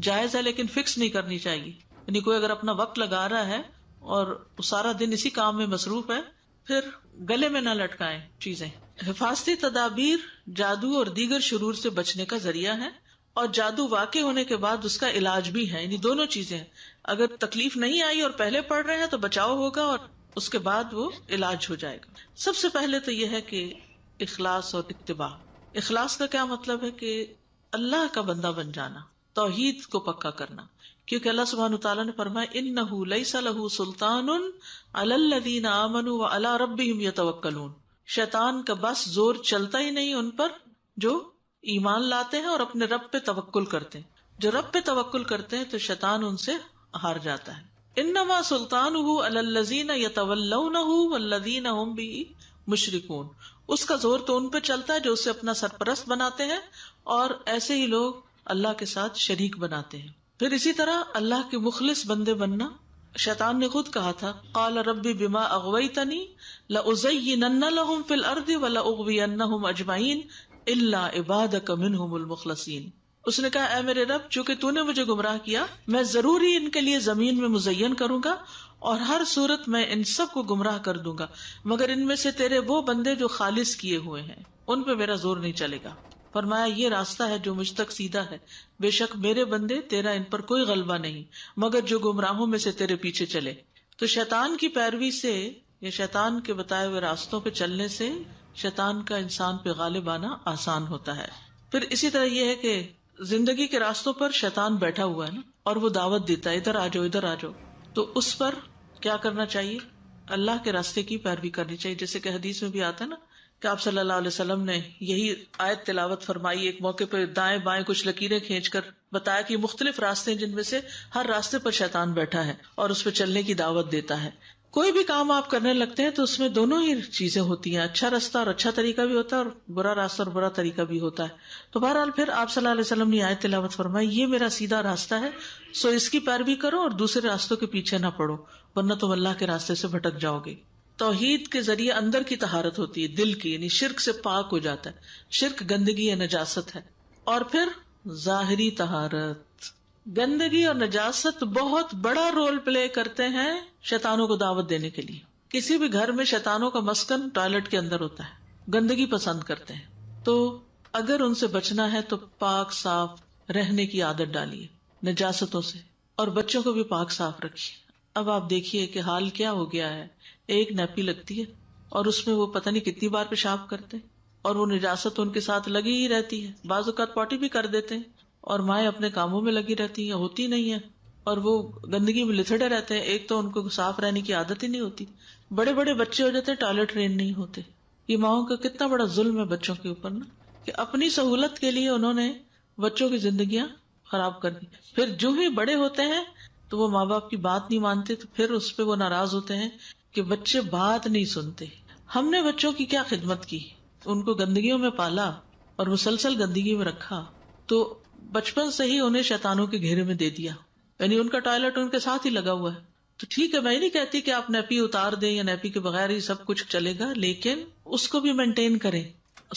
Speaker 1: جائز ہے لیکن فکس نہیں کرنی چاہیے. یعنی کوئی اگر اپنا وقت لگا رہا ہے اور سارا دن اسی کام میں مصروف ہے، پھر گلے میں نہ لٹکائیں چیزیں. حفاظتی تدابیر جادو اور دیگر شرور سے بچنے کا ذریعہ ہے، اور جادو واقع ہونے کے بعد اس کا علاج بھی ہے. یعنی دونوں چیزیں ہیں. اگر تکلیف نہیں آئی اور پہلے پڑھ رہے ہیں تو بچاؤ ہوگا اور اس کے بعد وہ علاج ہو جائے گا. سب سے پہلے تو یہ ہے کہ اخلاص اور اتباع. اخلاص کا کیا مطلب ہے کہ اللہ کا بندہ بن جانا، توحید کو پکا کرنا. کیونکہ اللہ سبحانہ وتعالیٰ نے فرمایا انہ لیس لہ سلطان علی الذین آمنوا وعلی ربہم یتوکلون. شیطان کا بس زور چلتا ہی نہیں ان پر جو ایمان لاتے ہیں اور اپنے رب پہ توکل کرتے ہیں. جو رب پہ توکل کرتے ہیں تو شیطان ان سے ہار جاتا ہے. انما سلطانہ علی الذین یتولونہ والذین هم بہ مشرکون. اس کا زور تو ان پہ چلتا ہے جو اسے اپنا سرپرست بناتے ہیں اور ایسے ہی لوگ اللہ کے ساتھ شریک بناتے ہیں. پھر اسی طرح اللہ کے مخلص بندے بننا. شیطان نے خود کہا تھا قال رب بما اغویتنی لأزینن لهم فی الارض ولأغوینہم اجمعین الا عبادک منہم المخلصین. اس نے کہا اے میرے رب چونکہ تو نے مجھے گمراہ کیا میں ضرور ہی ان کے لیے زمین میں مزین کروں گا اور ہر صورت میں ان سب کو گمراہ کر دوں گا مگر ان میں سے تیرے وہ بندے جو خالص کیے ہوئے ہیں ان پہ میرا زور نہیں چلے گا. فرمایا یہ راستہ ہے جو مجھ تک سیدھا ہے، بے شک میرے بندے تیرا ان پر کوئی غلبہ نہیں مگر جو گمراہوں میں سے تیرے پیچھے چلے. تو شیطان کی پیروی سے یا شیطان کے بتائے ہوئے راستوں پہ چلنے سے شیطان کا انسان پہ غالب آنا آسان ہوتا ہے. پھر اسی طرح یہ ہے کہ زندگی کے راستوں پر شیطان بیٹھا ہوا ہے نا اور وہ دعوت دیتا ہے ادھر آ جاؤ ادھر آ جاؤ. تو اس پر کیا کرنا چاہیے؟ اللہ کے راستے کی پیروی کرنی چاہیے. جیسے کہ حدیث میں بھی آتا ہے نا کہ آپ صلی اللہ علیہ وسلم نے یہی آیت تلاوت فرمائی ایک موقع پہ، دائیں بائیں کچھ لکیریں کھینچ کر بتایا کہ مختلف راستے ہیں جن میں سے ہر راستے پر شیطان بیٹھا ہے اور اس پہ چلنے کی دعوت دیتا ہے. کوئی بھی کام آپ کرنے لگتے ہیں تو اس میں دونوں ہی چیزیں ہوتی ہیں، اچھا راستہ اور اچھا طریقہ بھی ہوتا ہے اور برا راستہ اور برا طریقہ بھی ہوتا ہے. تو بہرحال پھر آپ صلی اللہ علیہ وسلم نے آیت تلاوت فرمائی یہ میرا سیدھا راستہ ہے سو اس کی پیروی کرو اور دوسرے راستوں کے پیچھے نہ پڑو ورنہ تم اللہ کے راستے سے بھٹک جاؤ گے. توحید کے ذریعے اندر کی طہارت ہوتی ہے، دل کی، یعنی شرک سے پاک ہو جاتا ہے. شرک گندگی یا نجاست ہے. اور پھر ظاہری طہارت، گندگی اور نجاست بہت بڑا رول پلے کرتے ہیں شیطانوں کو دعوت دینے کے لیے. کسی بھی گھر میں شیطانوں کا مسکن ٹوائلٹ کے اندر ہوتا ہے، گندگی پسند کرتے ہیں. تو اگر ان سے بچنا ہے تو پاک صاف رہنے کی عادت ڈالیے نجاستوں سے، اور بچوں کو بھی پاک صاف رکھیے. اب آپ دیکھیے کہ حال کیا ہو گیا ہے، ایک نیپی لگتی ہے اور اس میں وہ پتہ نہیں کتنی بار پیشاب کرتے ہیں اور وہ نجاست ان کے ساتھ لگی ہی رہتی ہے. بعض اوقات پوٹی بھی کر دیتے ہیں اور مائیں اپنے کاموں میں لگی رہتی ہیں، ہوتی نہیں ہے اور وہ گندگی میں لتھڑے رہتے ہیں. ایک تو ان کو صاف رہنے کی عادت ہی نہیں ہوتی. بڑے بڑے بچے ہو جاتے ہیں ٹوائلٹ ٹرین نہیں ہوتے. یہ ماؤں کا کتنا بڑا ظلم ہے بچوں کے اوپر نا، کہ اپنی سہولت کے لیے انہوں نے بچوں کی زندگیاں خراب کر دی. پھر جو ہی بڑے ہوتے ہیں تو وہ ماں باپ کی بات نہیں مانتے تو پھر اس پہ وہ ناراض ہوتے ہیں کہ بچے بات نہیں سنتے. ہم نے بچوں کی کیا خدمت کی، ان کو گندگیوں میں پالا اور مسلسل گندگی میں رکھا تو بچپن سے ہی انہیں شیطانوں کے گھیرے میں دے دیا. یعنی ان کا ٹوائلٹ ان کے ساتھ ہی لگا ہوا ہے. تو ٹھیک ہے، میں نہیں کہتی کہ آپ نیپی اتار دیں یا نیپی کے بغیر ہی سب کچھ چلے گا، لیکن اس کو بھی مینٹین کریں،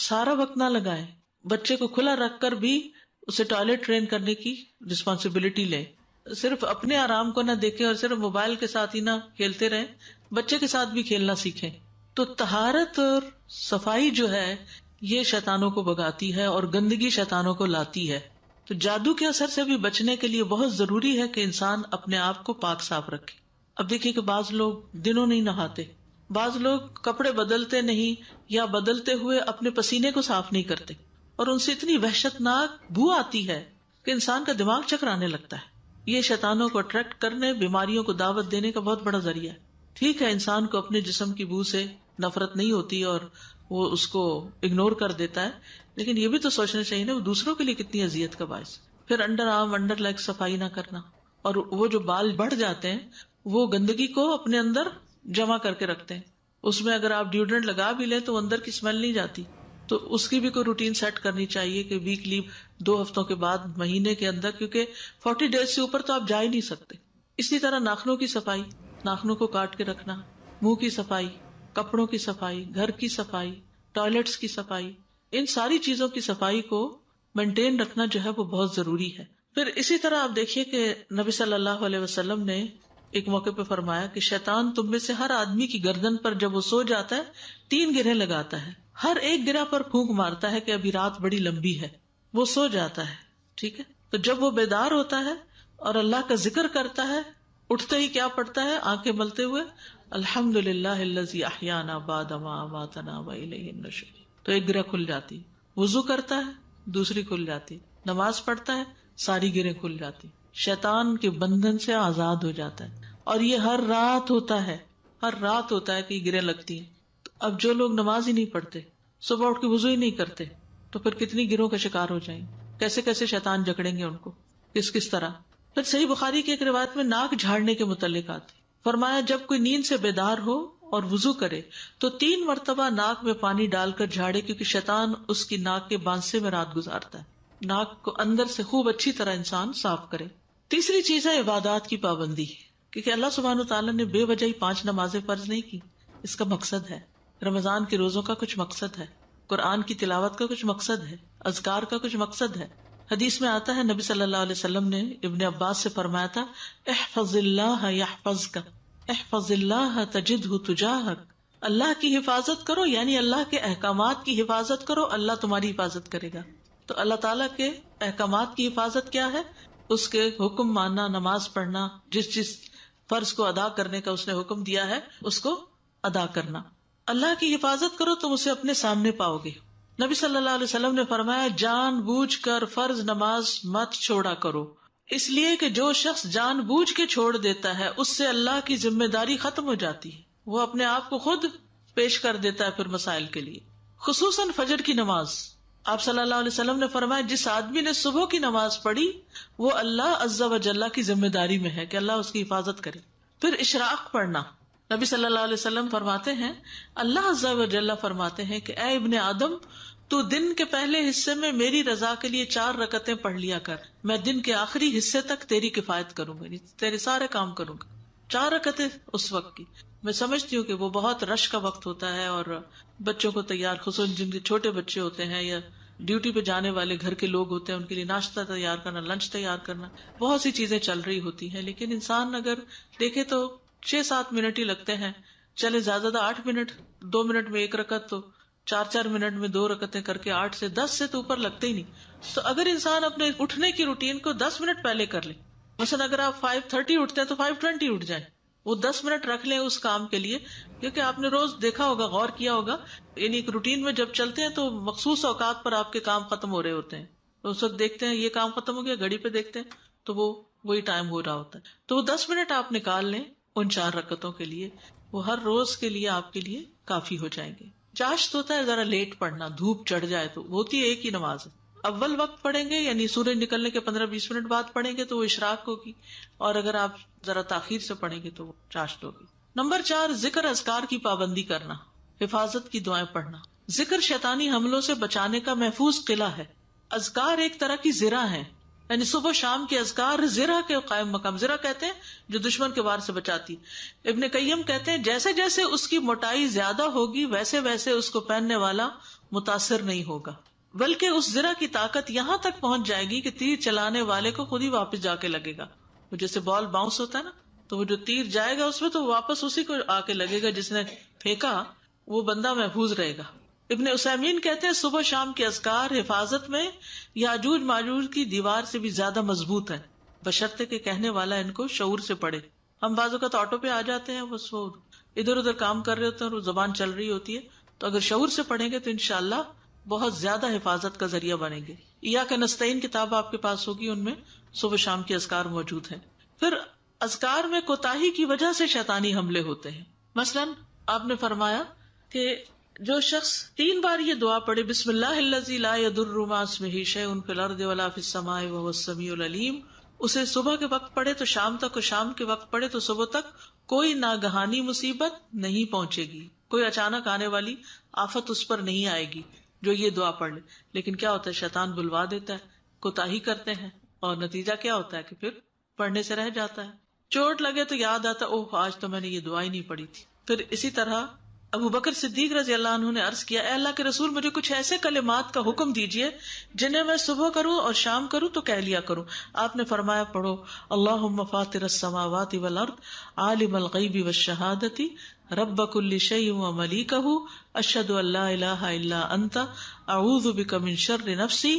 Speaker 1: سارا وقت نہ لگائیں. بچے کو کھلا رکھ کر بھی اسے ٹوائلٹ ٹرین کرنے کی رسپانسبلٹی لیں. صرف اپنے آرام کو نہ دیکھیں اور صرف موبائل کے ساتھ ہی نہ کھیلتے رہیں، بچے کے ساتھ بھی کھیلنا سیکھیں. تو طہارت اور صفائی جو ہے یہ شیطانوں کو بھگاتی ہے اور گندگی شیطانوں کو لاتی ہے. تو جادو کے اثر سے بھی بچنے کے لیے بہت ضروری ہے کہ انسان اپنے آپ کو پاک صاف رکھے. اب دیکھیے کہ بعض لوگ دنوں نہیں نہاتے، بعض لوگ کپڑے بدلتے نہیں یا بدلتے ہوئے اپنے پسینے کو صاف نہیں کرتے اور ان سے اتنی وحشتناک بو آتی ہے کہ انسان کا دماغ چکرانے لگتا ہے. یہ شیطانوں کو اٹریکٹ کرنے، بیماریوں کو دعوت دینے کا بہت بڑا ذریعہ ہے. ٹھیک ہے انسان کو اپنے جسم کی بو سے نفرت نہیں ہوتی اور وہ اس کو اگنور کر دیتا ہے، لیکن یہ بھی تو سوچنا چاہیے نا وہ دوسروں کے لیے کتنی اذیت کا باعث. پھر انڈر آرم انڈر لیگ صفائی نہ کرنا، اور وہ جو بال بڑھ جاتے ہیں وہ گندگی کو اپنے اندر جمع کر کے رکھتے ہیں. اس میں اگر آپ ڈیوڈرنٹ لگا بھی لیں تو اندر کی اسمیل نہیں جاتی. تو اس کی بھی کوئی روٹین سیٹ کرنی چاہیے کہ ویکلی 2 ہفتوں کے بعد، مہینے کے اندر، کیونکہ 40 ڈیز سے اوپر تو آپ جا ہی نہیں سکتے. اسی طرح ناخنوں کی صفائی، ناخنوں کو کاٹ کے رکھنا، منہ کی صفائی، کپڑوں کی صفائی، گھر کی صفائی، ٹوائلٹس کی صفائی، ان ساری چیزوں کی صفائی کو مینٹین رکھنا جو ہے وہ بہت ضروری ہے. پھر اسی طرح آپ دیکھیے کہ نبی صلی اللہ علیہ وسلم نے ایک موقع پہ فرمایا کہ شیطان تم میں سے ہر آدمی کی گردن پر جب وہ سو جاتا ہے 3 گرہیں لگاتا ہے، ہر ایک گرہ پر پھونک مارتا ہے کہ ابھی رات بڑی لمبی ہے. وہ سو جاتا ہے، ٹھیک ہے، تو جب وہ بیدار ہوتا ہے اور اللہ کا ذکر کرتا ہے، اٹھتے ہی کیا پڑھتا ہے آنکھیں ملتے ہوئے، الحمدللہ الذی احیانا بعد ما اماتنا والیہ النشور. تو ایک گرہ کھل جاتی. وضو کرتا ہے، دوسری کھل جاتی. نماز پڑھتا ہے، ساری گرہیں کھل جاتی. شیطان کے بندھن سے آزاد ہو جاتا ہے. اور یہ ہر رات ہوتا ہے، ہر رات ہوتا ہے کہ گرہیں لگتی ہیں. اب جو لوگ نماز ہی نہیں پڑھتے، صبح اٹھ کے وضو ہی نہیں کرتے، تو پھر کتنی گروہ کا شکار ہو جائیں گے، کیسے کیسے شیطان جکڑیں گے ان کو، کس کس طرح. پھر صحیح بخاری کی ایک روایت میں ناک جھاڑنے کے متعلق آتی، فرمایا جب کوئی نیند سے بیدار ہو اور وضو کرے تو 3 مرتبہ ناک میں پانی ڈال کر جھاڑے، کیونکہ شیطان اس کی ناک کے بانسے میں رات گزارتا ہے. ناک کو اندر سے خوب اچھی طرح انسان صاف کرے. تیسری چیز ہے عبادات کی پابندی، کیونکہ اللہ سبحانہ وتعالیٰ نے بے وجہ ہی 5 نمازیں فرض نہیں کی. اس کا مقصد ہے، رمضان کے روزوں کا کچھ مقصد ہے، قرآن کی تلاوت کا کچھ مقصد ہے، اذکار کا کچھ مقصد ہے. حدیث میں آتا ہے نبی صلی اللہ علیہ وسلم نے ابن عباس سے فرمایا تھا، احفظ اللہ یحفظک، احفظ اللہ تجدہ تجاہک، اللہ کی حفاظت کرو یعنی اللہ کے احکامات کی حفاظت کرو، اللہ تمہاری حفاظت کرے گا. تو اللہ تعالیٰ کے احکامات کی حفاظت کیا ہے؟ اس کے حکم ماننا، نماز پڑھنا، جس فرض کو ادا کرنے کا اس نے حکم دیا ہے اس کو ادا کرنا. اللہ کی حفاظت کرو تم اسے اپنے سامنے پاؤ گے. نبی صلی اللہ علیہ وسلم نے فرمایا جان بوجھ کر فرض نماز مت چھوڑا کرو، اس لیے کہ جو شخص جان بوجھ کے چھوڑ دیتا ہے اس سے اللہ کی ذمہ داری ختم ہو جاتی ہے، وہ اپنے آپ کو خود پیش کر دیتا ہے پھر مسائل کے لیے. خصوصاً فجر کی نماز، آپ صلی اللہ علیہ وسلم نے فرمایا جس آدمی نے صبح کی نماز پڑھی وہ اللہ عز و جل کی ذمہ داری میں ہے کہ اللہ اس کی حفاظت کرے. پھر اشراق پڑھنا، نبی صلی اللہ علیہ وسلم فرماتے ہیں، اللہ عز و جل فرماتے ہیں کہ اے ابن آدم تو دن کے پہلے حصے میں میری رضا کے لیے 4 رکعتیں پڑھ لیا کر، میں دن کے آخری حصے تک تیری کفایت کروں گا، تیرے سارے کام کروں گا. 4 رکعتیں اس وقت کی. میں سمجھتی ہوں کہ وہ بہت رش کا وقت ہوتا ہے اور بچوں کو تیار، خصوصاً جن کے چھوٹے بچے ہوتے ہیں یا ڈیوٹی پہ جانے والے گھر کے لوگ ہوتے ہیں، ان کے لیے ناشتہ تیار کرنا، لنچ تیار کرنا، بہت سی چیزیں چل رہی ہوتی ہیں. لیکن انسان اگر دیکھے تو 6-7 منٹ ہی لگتے ہیں، چلے زیادہ 8 منٹ، 2 منٹ میں 1 رکعت، تو 4 منٹ میں 2 رکعتیں کر کے 8 سے 10 سے تو اوپر لگتے ہی نہیں. تو اگر انسان اپنے اٹھنے کی روٹین کو 10 منٹ پہلے کر لے، مثلا اگر آپ 5:30 اٹھتے ہیں تو 5:20 اٹھ جائیں، وہ 10 منٹ رکھ لیں اس کام کے لیے. کیونکہ آپ نے روز دیکھا ہوگا، غور کیا ہوگا، یعنی ایک روٹین میں جب چلتے ہیں تو مخصوص اوقات پر آپ کے کام ختم ہو رہے ہوتے ہیں، تو اس وقت دیکھتے ہیں یہ کام ختم ہو گیا، گھڑی پہ دیکھتے ہیں تو وہی ٹائم ہو رہا ہوتا ہے. تو وہ 10 منٹ آپ نکال لیں ان 4 رکعتوں کے لیے، وہ ہر روز کے لیے آپ کے لیے کافی ہو جائیں گے. چاشت ہوتا ہے ذرا لیٹ پڑھنا، دھوپ چڑھ جائے تو، ہوتی ہے ایک ہی نماز ہے، اول وقت پڑھیں گے یعنی سورج نکلنے کے 15-20 منٹ بعد پڑھیں گے تو وہ اشراق ہوگی، اور اگر آپ ذرا تاخیر سے پڑھیں گے تو وہ چاشت ہوگی. نمبر 4، ذکر اذکار کی پابندی کرنا، حفاظت کی دعائیں پڑھنا. ذکر شیطانی حملوں سے بچانے کا محفوظ قلعہ ہے. اذکار ایک طرح کی زرہ ہے، یعنی صبح شام کے اذکار زرہ کے قائم مقام. زرہ کہتے ہیں جو دشمن کے وار سے بچاتی. ابن قیم کہتے ہیں جیسے جیسے اس کی موٹائی زیادہ ہوگی ویسے ویسے اس کو پہننے والا متاثر نہیں ہوگا، بلکہ اس زرہ کی طاقت یہاں تک پہنچ جائے گی کہ تیر چلانے والے کو خود ہی واپس جا کے لگے گا. وہ جیسے بال باؤنس ہوتا ہے نا، تو وہ جو تیر جائے گا اس میں تو واپس اسی کو آ کے لگے گا جس نے پھینکا، وہ بندہ محفوظ رہے گا. ابن عثیمین کہتے ہیں صبح شام کے اذکار حفاظت میں یاجوج ماجوج کی دیوار سے بھی زیادہ مضبوط ہے، بشرطے کہ کہنے والا ان کو شعور سے پڑھے. ہم بعض اوقات آٹو پہ آ جاتے ہیں، بس وہ ادھر ادھر کام کر رہے ہوتے ہیں اور وہ زبان چل رہی ہوتی ہے، تو اگر شعور سے پڑھیں گے تو انشاءاللہ بہت زیادہ حفاظت کا ذریعہ بنیں گے. ایاک نستعین کتاب آپ کے پاس ہوگی، ان میں صبح شام کے اذکار موجود ہیں. پھر اذکار میں کوتاہی کی وجہ سے شیطانی حملے ہوتے ہیں. مثلاً آپ نے فرمایا کہ جو شخص 3 بار یہ دعا پڑھے، بسم اللہ الذی لا یضر مع اسمہ شیء فی الارض ولا فی السماء وهو السمیع العلیم، اسے صبح کے وقت پڑھے تو شام تک، اور شام کے وقت پڑھے تو صبح تک کوئی ناگہانی مصیبت نہیں پہنچے گی، کوئی اچانک آنے والی آفت اس پر نہیں آئے گی جو یہ دعا پڑھ لے. لیکن کیا ہوتا ہے، شیطان بلوا دیتا ہے، کوتاہی کرتے ہیں، اور نتیجہ کیا ہوتا ہے کہ پھر پڑھنے سے رہ جاتا ہے. چوٹ لگے تو یاد آتا، اوہ آج تو میں نے یہ دعا ہی نہیں پڑھی تھی. پھر اسی طرح ابو بکر صدیق رضی اللہ عنہ نے عرض کیا، اے اللہ کے رسول مجھے کچھ ایسے کلمات کا حکم دیجئے جنہیں میں صبح کروں اور شام کروں تو کہہ لیا کروں. آپ نے فرمایا پڑھو اللہم فاطر السماوات والارض عالم الغیب والشہادۃ رب کل شیء وملیکہ اشہد ان لا الہ الا انت اعوذ بک من شر نفسی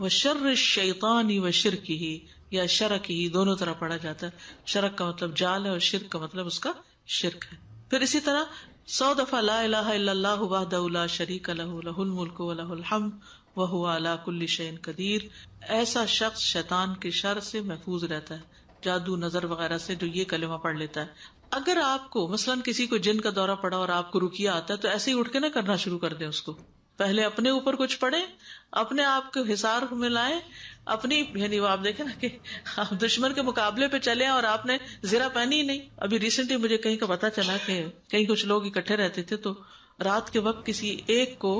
Speaker 1: وشر الشیطان وشرکہ، یا شرکہ، دونوں طرح پڑھا جاتا ہے. شرک کا مطلب جال ہے اور شرک کا مطلب اس کا شرک ہے. پھر اسی طرح 100 دفعہ لا الہ الا اللہ وحدہ لا شریک لہ لہ الملک ولہ الحمد وہو علی کل شیء قدیر. ایسا شخص شیطان کے شر سے محفوظ رہتا ہے، جادو، نظر وغیرہ سے، جو یہ کلمہ پڑھ لیتا ہے. اگر آپ کو مثلاً کسی کو جن کا دورہ پڑا اور آپ کو رقیہ آتا ہے تو ایسے ہی اٹھ کے نہ کرنا شروع کر دیں اس کو، پہلے اپنے اوپر کچھ پڑھیں، اپنے آپ کو حصار میں لائیں، اپنی یعنی وہ آپ دیکھیں نا کہ آپ دشمن کے مقابلے پہ چلے اور آپ نے زرہ پہنی ہی نہیں. ابھی ریسنٹلی مجھے کہیں کا پتا چلا کہ کہیں کچھ لوگ اکٹھے رہتے تھے تو رات کے وقت کسی ایک کو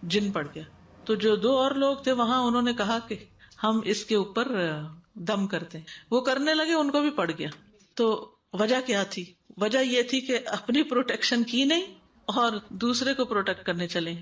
Speaker 1: جن پڑ گیا، تو جو 2 اور لوگ تھے وہاں انہوں نے کہا کہ ہم اس کے اوپر دم کرتے ہیں. وہ کرنے لگے، ان کو بھی پڑ گیا. تو وجہ کیا تھی؟ وجہ یہ تھی کہ اپنی پروٹیکشن کی نہیں اور دوسرے کو پروٹیکٹ کرنے چلے.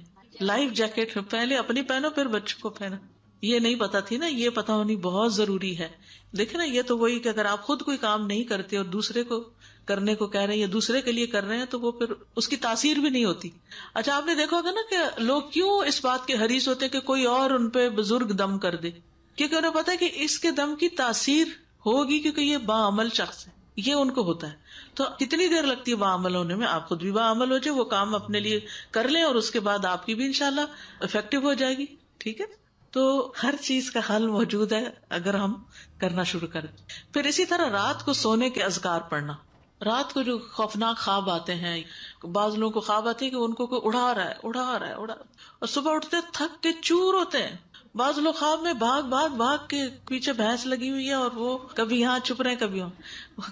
Speaker 1: لائف جیکٹ پہلے اپنی پہنو پھر بچوں کو پہنا. یہ نہیں پتا تھی نا، یہ پتا ہونی بہت ضروری ہے. دیکھیں نا، یہ تو وہی کہ اگر آپ خود کوئی کام نہیں کرتے اور دوسرے کو کرنے کو کہہ رہے ہیں یا دوسرے کے لیے کر رہے ہیں تو وہ پھر اس کی تاثیر بھی نہیں ہوتی. اچھا آپ نے دیکھا ہوگا نا کہ لوگ کیوں اس بات کے حریص ہوتے ہیں کہ کوئی اور ان پہ بزرگ دم کر دے، کیونکہ انہیں پتا ہے کہ اس کے دم کی تاثیر ہوگی، کیونکہ یہ باعمل شخص ہے، یہ ان کو ہوتا ہے. تو کتنی دیر لگتی ہے باعمل ہونے میں؟ آپ خود بھی باعمل ہو جائے، وہ کام اپنے لیے کر لیں اور اس کے بعد آپ کی بھی انشاءاللہ افیکٹو ہو جائے گی. ٹھیک ہے، تو ہر چیز کا حل موجود ہے اگر ہم کرنا شروع کریں. پھر اسی طرح رات کو سونے کے اذکار پڑھنا. رات کو جو خوفناک خواب آتے ہیں، بعض لوگوں کو خواب آتے ہیں کہ ان کو کوئی اڑا رہا ہے اور صبح اٹھتے تھک کے چور ہوتے ہیں. بعض لوگ خواب میں بھاگ کے پیچھے بھینس لگی ہوئی ہے اور وہ کبھی یہاں چھپ رہے ہیں،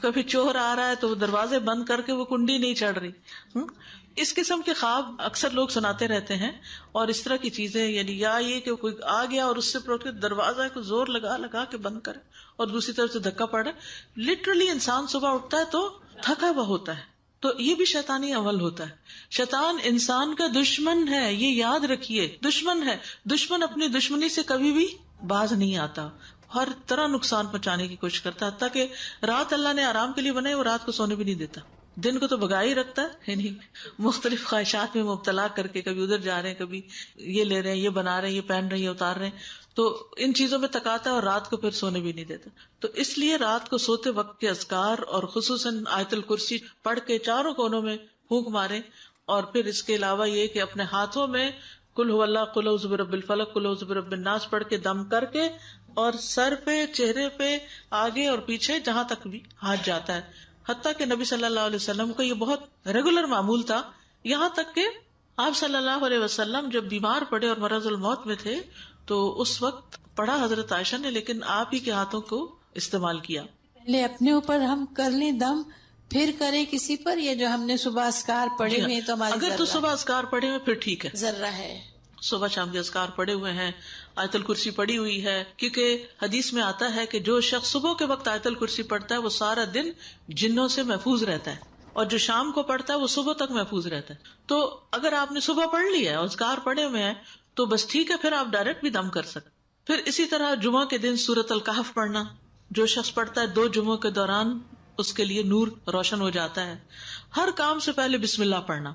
Speaker 1: کبھی چور آ رہا ہے تو وہ دروازے بند کر کے وہ کنڈی نہیں چڑھ رہی. اس قسم کے خواب اکثر لوگ سناتے رہتے ہیں. اور اس طرح کی چیزیں، یعنی یا یہ کہ کوئی آ گیا اور اس سے پروٹ کے دروازہ کو زور لگا کے بند کرے اور دوسری طرف سے دھکا پڑ رہا ہے. لٹرلی انسان صبح اٹھتا ہے تو تھکا ہوا ہوتا ہے. تو یہ بھی شیطانی عمل ہوتا ہے. شیطان انسان کا دشمن ہے، یہ یاد رکھیے، دشمن ہے. دشمن اپنی دشمنی سے کبھی بھی باز نہیں آتا، ہر طرح نقصان پہنچانے کی کوشش کرتا ہے. حتیٰ کہ رات اللہ نے آرام کے لیے بنائی، وہ رات کو سونے بھی نہیں دیتا. دن کو تو بگا ہی رکھتا ہے، یعنی مختلف خواہشات میں مبتلا کر کے کبھی ادھر جا رہے ہیں، کبھی یہ لے رہے ہیں، یہ بنا رہے ہیں، یہ پہن رہے ہیں، یہ اتار رہے ہیں، تو ان چیزوں میں تکاتا ہے اور رات کو پھر سونے بھی نہیں دیتا. تو اس لیے رات کو سوتے وقت کے اذکار اور خصوصاً آیت الکرسی پڑھ کے چاروں کونوں میں پھونک مارے. اور پھر اس کے علاوہ یہ کہ اپنے ہاتھوں میں قل هو اللہ، قل اعوذ برب الفلق، قل اعوذ برب الناس پڑھ کے دم کر کے، اور سر پہ، چہرے پہ، آگے اور پیچھے جہاں تک بھی ہاتھ جاتا ہے. حتیٰ کہ نبی صلی اللہ علیہ وسلم کا یہ بہت ریگولر معمول تھا، یہاں تک کہ آپ صلی اللہ علیہ وسلم جب بیمار پڑے اور مرض الموت میں تھے تو اس وقت پڑھا حضرت عائشہ نے، لیکن آپ ہی کے ہاتھوں کو استعمال کیا.
Speaker 2: پہلے اپنے اوپر ہم کر لیں دم، پھر کرے کسی پر. یہ جو ہم نے صبح اذکار پڑھے ہوئے تو ہماری
Speaker 1: اگر تو صبح اذکار پڑھے ہوئے پھر ٹھیک ہے،
Speaker 2: ذرہ ہے،
Speaker 1: صبح شام کے اذکار پڑھے ہوئے ہیں، آیت الکرسی پڑھی ہوئی ہے. کیونکہ حدیث میں آتا ہے کہ جو شخص صبح کے وقت آیت الکرسی پڑھتا ہے وہ سارا دن جنوں سے محفوظ رہتا ہے، اور جو شام کو پڑھتا ہے وہ صبح تک محفوظ رہتا ہے. تو اگر آپ نے صبح پڑھ لیا ہے، اذکار پڑھے ہوئے ہیں، تو بس ٹھیک ہے، پھر آپ ڈائریکٹ بھی دم کر سکتے. پھر اسی طرح جمعہ کے دن سورۃ الکہف پڑھنا. جو شخص پڑھتا ہے 2 جمعوں کے دوران اس کے لیے نور روشن ہو جاتا ہے. ہر کام سے پہلے بسم اللہ پڑھنا.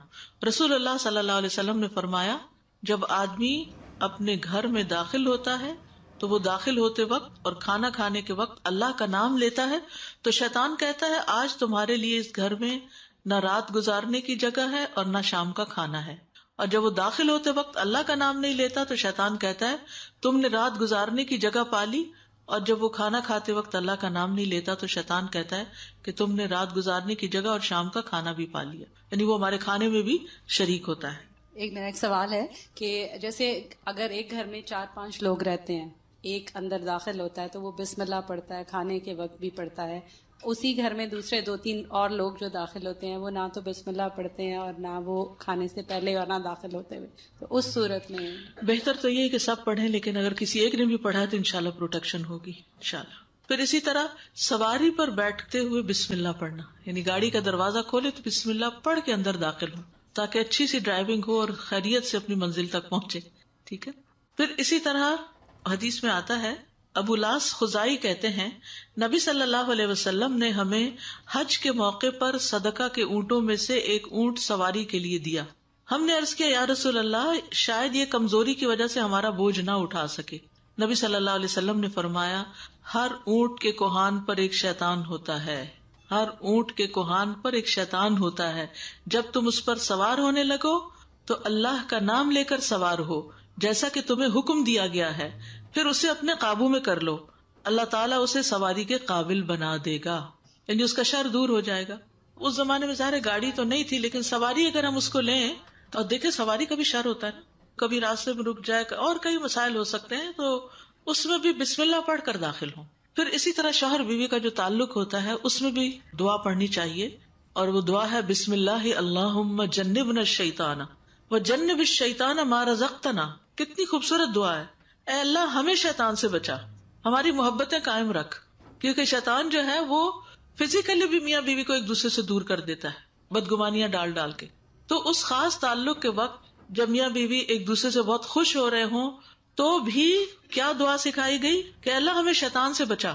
Speaker 1: رسول اللہ صلی اللہ علیہ وسلم نے فرمایا جب آدمی اپنے گھر میں داخل ہوتا ہے تو وہ داخل ہوتے وقت اور کھانا کھانے کے وقت اللہ کا نام لیتا ہے تو شیطان کہتا ہے آج تمہارے لیے اس گھر میں نہ رات گزارنے کی جگہ ہے اور نہ شام کا کھانا ہے. اور جب وہ داخل ہوتے وقت اللہ کا نام نہیں لیتا تو شیطان کہتا ہے تم نے رات گزارنے کی جگہ پالی. اور جب وہ کھانا کھاتے وقت اللہ کا نام نہیں لیتا تو شیطان کہتا ہے کہ تم نے رات گزارنے کی جگہ اور شام کا کھانا بھی پا لیا، یعنی وہ ہمارے کھانے میں بھی شریک ہوتا ہے.
Speaker 3: میرا ایک سوال ہے کہ جیسے اگر ایک گھر میں 4-5 لوگ رہتے ہیں، ایک اندر داخل ہوتا ہے تو وہ بسم اللہ پڑھتا ہے، کھانے کے وقت بھی پڑھتا ہے. اسی گھر میں دوسرے 2-3 اور لوگ جو داخل ہوتے ہیں وہ نہ تو بسم اللہ پڑھتے ہیں اور نہ وہ کھانے سے پہلے اور نہ داخل ہوتے ہوئے، تو اس صورت میں
Speaker 1: بہتر تو یہ ہے کہ سب پڑھیں، لیکن اگر کسی ایک نے بھی پڑھا تو انشاءاللہ پروٹیکشن ہوگی انشاءاللہ. پھر اسی طرح سواری پر بیٹھتے ہوئے بسم اللہ پڑھنا، یعنی گاڑی کا دروازہ کھولے تو بسم اللہ پڑھ کے اندر داخل ہو تاکہ اچھی سی ڈرائیونگ ہو اور خیریت سے اپنی منزل تک پہنچے. ٹھیک ہے. پھر اسی طرح حدیث میں آتا ہے، ابو لاس خزائی کہتے ہیں نبی صلی اللہ علیہ وسلم نے ہمیں حج کے موقع پر صدقہ کے اونٹوں میں سے ایک اونٹ سواری کے لیے دیا. ہم نے عرض کیا یا رسول اللہ شاید یہ کمزوری کی وجہ سے ہمارا بوجھ نہ اٹھا سکے. نبی صلی اللہ علیہ وسلم نے فرمایا ہر اونٹ کے کوہان پر ایک شیطان ہوتا ہے، ہر اونٹ کے کوہان پر ایک شیطان ہوتا ہے. جب تم اس پر سوار ہونے لگو تو اللہ کا نام لے کر سوار ہو جیسا کہ تمہیں حکم دیا گیا ہے، پھر اسے اپنے قابو میں کر لو، اللہ تعالیٰ اسے سواری کے قابل بنا دے گا، یعنی اس کا شر دور ہو جائے گا. اس زمانے میں ظاہر گاڑی تو نہیں تھی، لیکن سواری اگر ہم اس کو لیں اور دیکھیں سواری کا بھی شر ہوتا ہے نا، کبھی راستے میں رک جائے، اور کئی مسائل ہو سکتے ہیں، تو اس میں بھی بسم اللہ پڑھ کر داخل ہوں. پھر اسی طرح شوہر بیوی کا جو تعلق ہوتا ہے اس میں بھی دعا پڑھنی چاہیے، اور وہ دعا ہے بسم اللہ اللہم جنبنا الشیطان وجنب الشیطان ما رزقتنا. کتنی خوبصورت دعا ہے. اے اللہ ہمیں شیطان سے بچا، ہماری محبتیں قائم رکھ، کیونکہ شیطان جو ہے وہ فزیکلی بھی میاں بیوی کو ایک دوسرے سے دور کر دیتا ہے بدگمانیاں ڈال ڈال کے. تو اس خاص تعلق کے وقت جب میاں بیوی ایک دوسرے سے بہت خوش ہو رہے ہوں تو بھی کیا دعا سکھائی گئی کہ اللہ ہمیں شیطان سے بچا،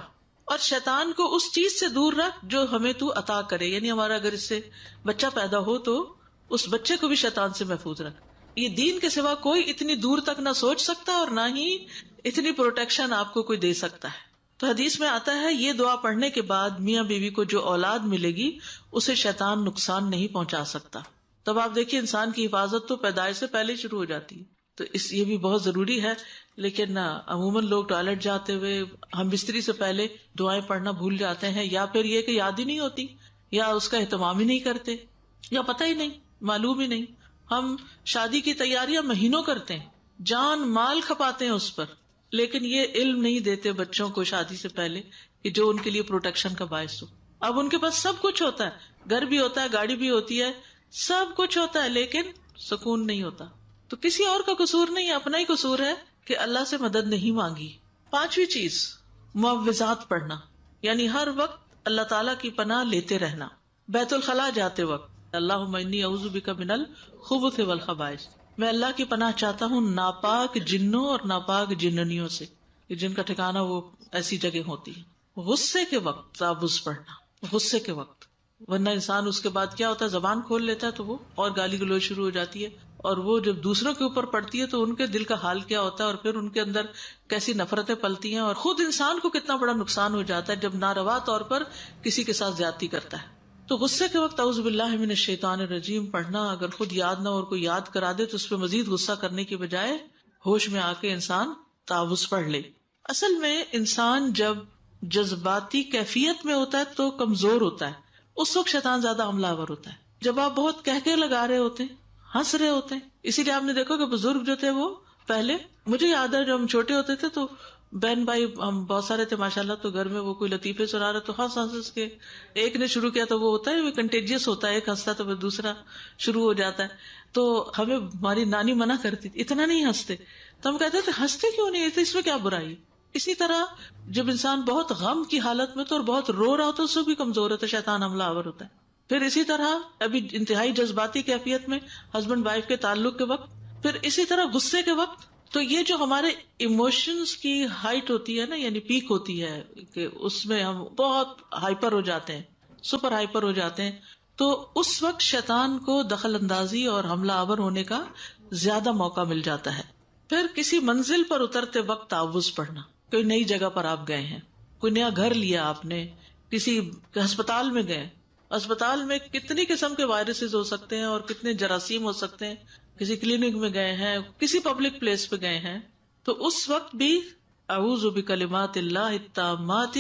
Speaker 1: اور شیطان کو اس چیز سے دور رکھ جو ہمیں تو عطا کرے. یعنی ہمارا اگر اس سے بچہ پیدا ہو تو اس بچے کو بھی شیطان سے محفوظ رکھ. یہ دین کے سوا کوئی اتنی دور تک نہ سوچ سکتا اور نہ ہی اتنی پروٹیکشن آپ کو کوئی دے سکتا ہے. تو حدیث میں آتا ہے یہ دعا پڑھنے کے بعد میاں بیوی کو جو اولاد ملے گی اسے شیطان نقصان نہیں پہنچا سکتا. تب آپ دیکھیے انسان کی حفاظت تو پیدائش سے پہلے شروع ہو جاتی ہے. تو یہ بھی بہت ضروری ہے. لیکن عموماً لوگ ٹوائلٹ جاتے ہوئے ہم بستری سے پہلے دعائیں پڑھنا بھول جاتے ہیں، یا پھر یہ کہ یاد ہی نہیں ہوتی، یا اس کا اہتمام ہی نہیں کرتے، یا پتہ ہی نہیں، معلوم ہی نہیں. ہم شادی کی تیاریاں مہینوں کرتے ہیں، جان مال کھپاتے ہیں اس پر، لیکن یہ علم نہیں دیتے بچوں کو شادی سے پہلے کہ جو ان کے لیے پروٹیکشن کا باعث ہو. اب ان کے پاس سب کچھ ہوتا ہے، گھر بھی ہوتا ہے، گاڑی بھی ہوتی ہے، سب کچھ ہوتا ہے، لیکن سکون نہیں ہوتا. تو کسی اور کا قصور نہیں، اپنا ہی قصور ہے کہ اللہ سے مدد نہیں مانگی. 5ویں چیز معوذات پڑھنا، یعنی ہر وقت اللہ تعالیٰ کی پناہ لیتے رہنا. بیت الخلاء جاتے وقت اللہم انی اعوذ بک من الخبث والخبائث، میں اللہ کی پناہ چاہتا ہوں ناپاک جنوں اور ناپاک جننیوں سے، جن کا ٹھکانہ وہ ایسی جگہ ہوتی ہے. غصے کے وقت تعوذ پڑھنا، غصے کے وقت، ورنہ انسان اس کے بعد کیا ہوتا ہے زبان کھول لیتا ہے تو وہ اور گالی گلوچ شروع ہو جاتی ہے، اور وہ جب دوسروں کے اوپر پڑتی ہے تو ان کے دل کا حال کیا ہوتا ہے، اور پھر ان کے اندر کیسی نفرتیں پلتی ہیں، اور خود انسان کو کتنا بڑا نقصان ہو جاتا ہے جب ناروا طور پر کسی کے ساتھ زیادتی کرتا ہے. تو غصے کے وقت اعوذ باللہ من الشیطان الرجیم پڑھنا، اگر خود یاد نہ اور کوئی یاد کرا دے تو اس پہ مزید غصہ کرنے کی بجائے ہوش میں آ کے انسان تعوذ پڑھ لے. اصل میں انسان جب جذباتی کیفیت میں ہوتا ہے تو کمزور ہوتا ہے، اس وقت شیطان زیادہ حملہ آور ہوتا ہے. جب آپ بہت کہکے لگا رہے ہوتے ہیں، ہنس رہے ہوتے ہیں، اسی لیے آپ نے دیکھا کہ بزرگ جو تھے وہ پہلے، مجھے یاد ہے جب ہم چھوٹے ہوتے تھے تو بہن بھائی ہم بہت سارے تھے ماشاءاللہ، تو گھر میں وہ کوئی لطیفے سنا رہا تو ہنس کے ایک نے شروع کیا تو وہ ہوتا ہے وہ کنٹیجیس ہوتا ہے، ایک ہنستا تو پھر دوسرا شروع ہو جاتا ہے. تو ہمیں ہماری نانی منع کرتی تھی اتنا نہیں ہنستے، تو ہم کہتے تھے ہنستے کیوں نہیں، اس میں کیا برائی. اسی طرح جب انسان بہت غم کی حالت میں تو اور بہت رو رہا ہوتا ہے اس سے بھی کمزور ہوتا ہے، شیطان حملہ آور ہوتا ہے. پھر اسی طرح ابھی انتہائی جذباتی کیفیت میں ہسبینڈ وائف کے تعلق کے وقت، پھر اسی طرح غصے کے وقت. تو یہ جو ہمارے ایموشنز کی ہائٹ ہوتی ہے نا، یعنی پیک ہوتی ہے کہ اس میں ہم بہت ہائپر ہو جاتے ہیں، سپر ہائپر ہو جاتے ہیں، تو اس وقت شیطان کو دخل اندازی اور حملہ آور ہونے کا زیادہ موقع مل جاتا ہے. پھر کسی منزل پر اترتے وقت تعوذ پڑھنا، کوئی نئی جگہ پر آپ گئے ہیں، کوئی نیا گھر لیا آپ نے، کسی ہسپتال میں گئے، اسپتال میں کتنی قسم کے وائرسز ہو سکتے ہیں اور کتنے جراثیم ہو سکتے ہیں، کسی کلینک میں گئے ہیں، کسی پبلک پلیس پہ گئے ہیں، تو اس وقت بھی اعوذ بکلمات اللہ التامات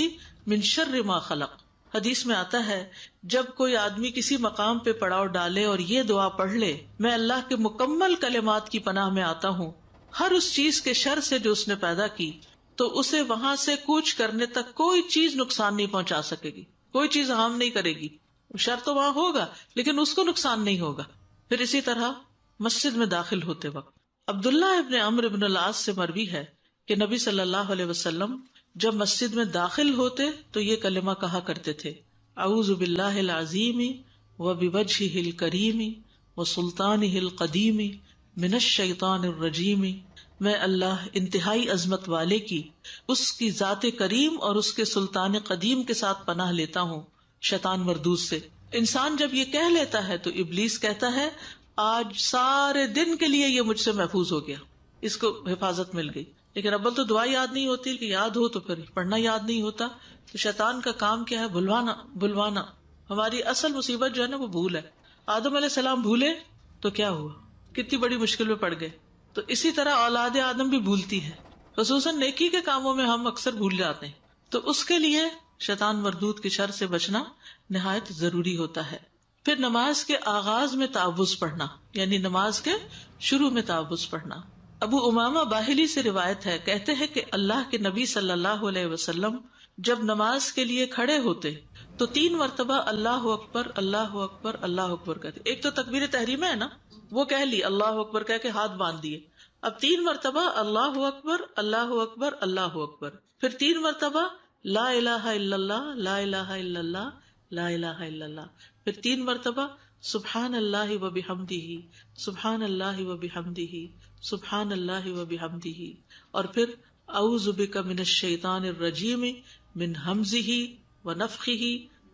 Speaker 1: من شر ما خلق. حدیث میں آتا ہے جب کوئی آدمی کسی مقام پہ پڑاؤ ڈالے اور یہ دعا پڑھ لے، میں اللہ کے مکمل کلمات کی پناہ میں آتا ہوں ہر اس چیز کے شر سے جو اس نے پیدا کی، تو اسے وہاں سے کوچ کرنے تک کوئی چیز نقصان نہیں پہنچا سکے گی، کوئی چیز ہارم نہیں کرے گی. شر تو وہاں ہوگا لیکن اس کو نقصان نہیں ہوگا. پھر اسی طرح مسجد میں داخل ہوتے وقت عبداللہ ابن عمرو ابن العاص سے مروی ہے کہ نبی صلی اللہ علیہ وسلم جب مسجد میں داخل ہوتے تو یہ کلمہ کہا کرتے تھے، اعوذ باللہ العظیم وبوجہہ الکریم وسلطانہ القدیم من الشیطان الرجیم. میں اللہ انتہائی عظمت والے کی، اس کی ذات کریم اور اس کے سلطان قدیم کے ساتھ پناہ لیتا ہوں شیطان مردود سے. انسان جب یہ کہہ لیتا ہے تو ابلیس کہتا ہے آج سارے دن کے لیے یہ مجھ سے محفوظ ہو گیا، اس کو حفاظت مل گئی. لیکن اول تو دعا یاد نہیں ہوتی، کہ یاد ہو تو پھر پڑھنا یاد نہیں ہوتا. تو شیطان کا کام کیا ہے؟ بھلوانا. ہماری اصل مصیبت جو ہے نا وہ بھول ہے. آدم علیہ السلام بھولے تو کیا ہوا، کتنی بڑی مشکل میں پڑ گئے. تو اسی طرح اولاد آدم بھی بھولتی ہے، خصوصاً نیکی کے کاموں میں ہم اکثر بھول جاتے ہیں. تو اس کے لیے شیطان مردود کی شر سے بچنا نہایت ضروری ہوتا ہے. پھر نماز کے آغاز میں تعوذ پڑھنا، یعنی نماز کے شروع میں تعوذ پڑھنا. ابو امامہ باہلی سے روایت ہے، کہتے ہیں کہ اللہ کے نبی صلی اللہ علیہ وسلم جب نماز کے لیے کھڑے ہوتے تو 3 مرتبہ اللہ اکبر اللہ اکبر اللہ اکبر کہتے. ایک تو تکبیر تحریمہ ہے نا، وہ کہہ لی اللہ اکبر کہہ کے ہاتھ باندھ دیے. اب 3 مرتبہ اللہ اکبر اللہ اکبر اللہ اکبر، پھر 3 مرتبہ لا الہ الا اللہ لا الہ الا اللہ لا الہ الا اللہ، پھر 3 مرتبہ سبحان اللہ و بحمدہ سبحان اللہ و بحمدہ سبحان اللہ و بحمدہ، اور پھر اعوذ بک من الشیطان الرجیم من ہمزہ ونفخہ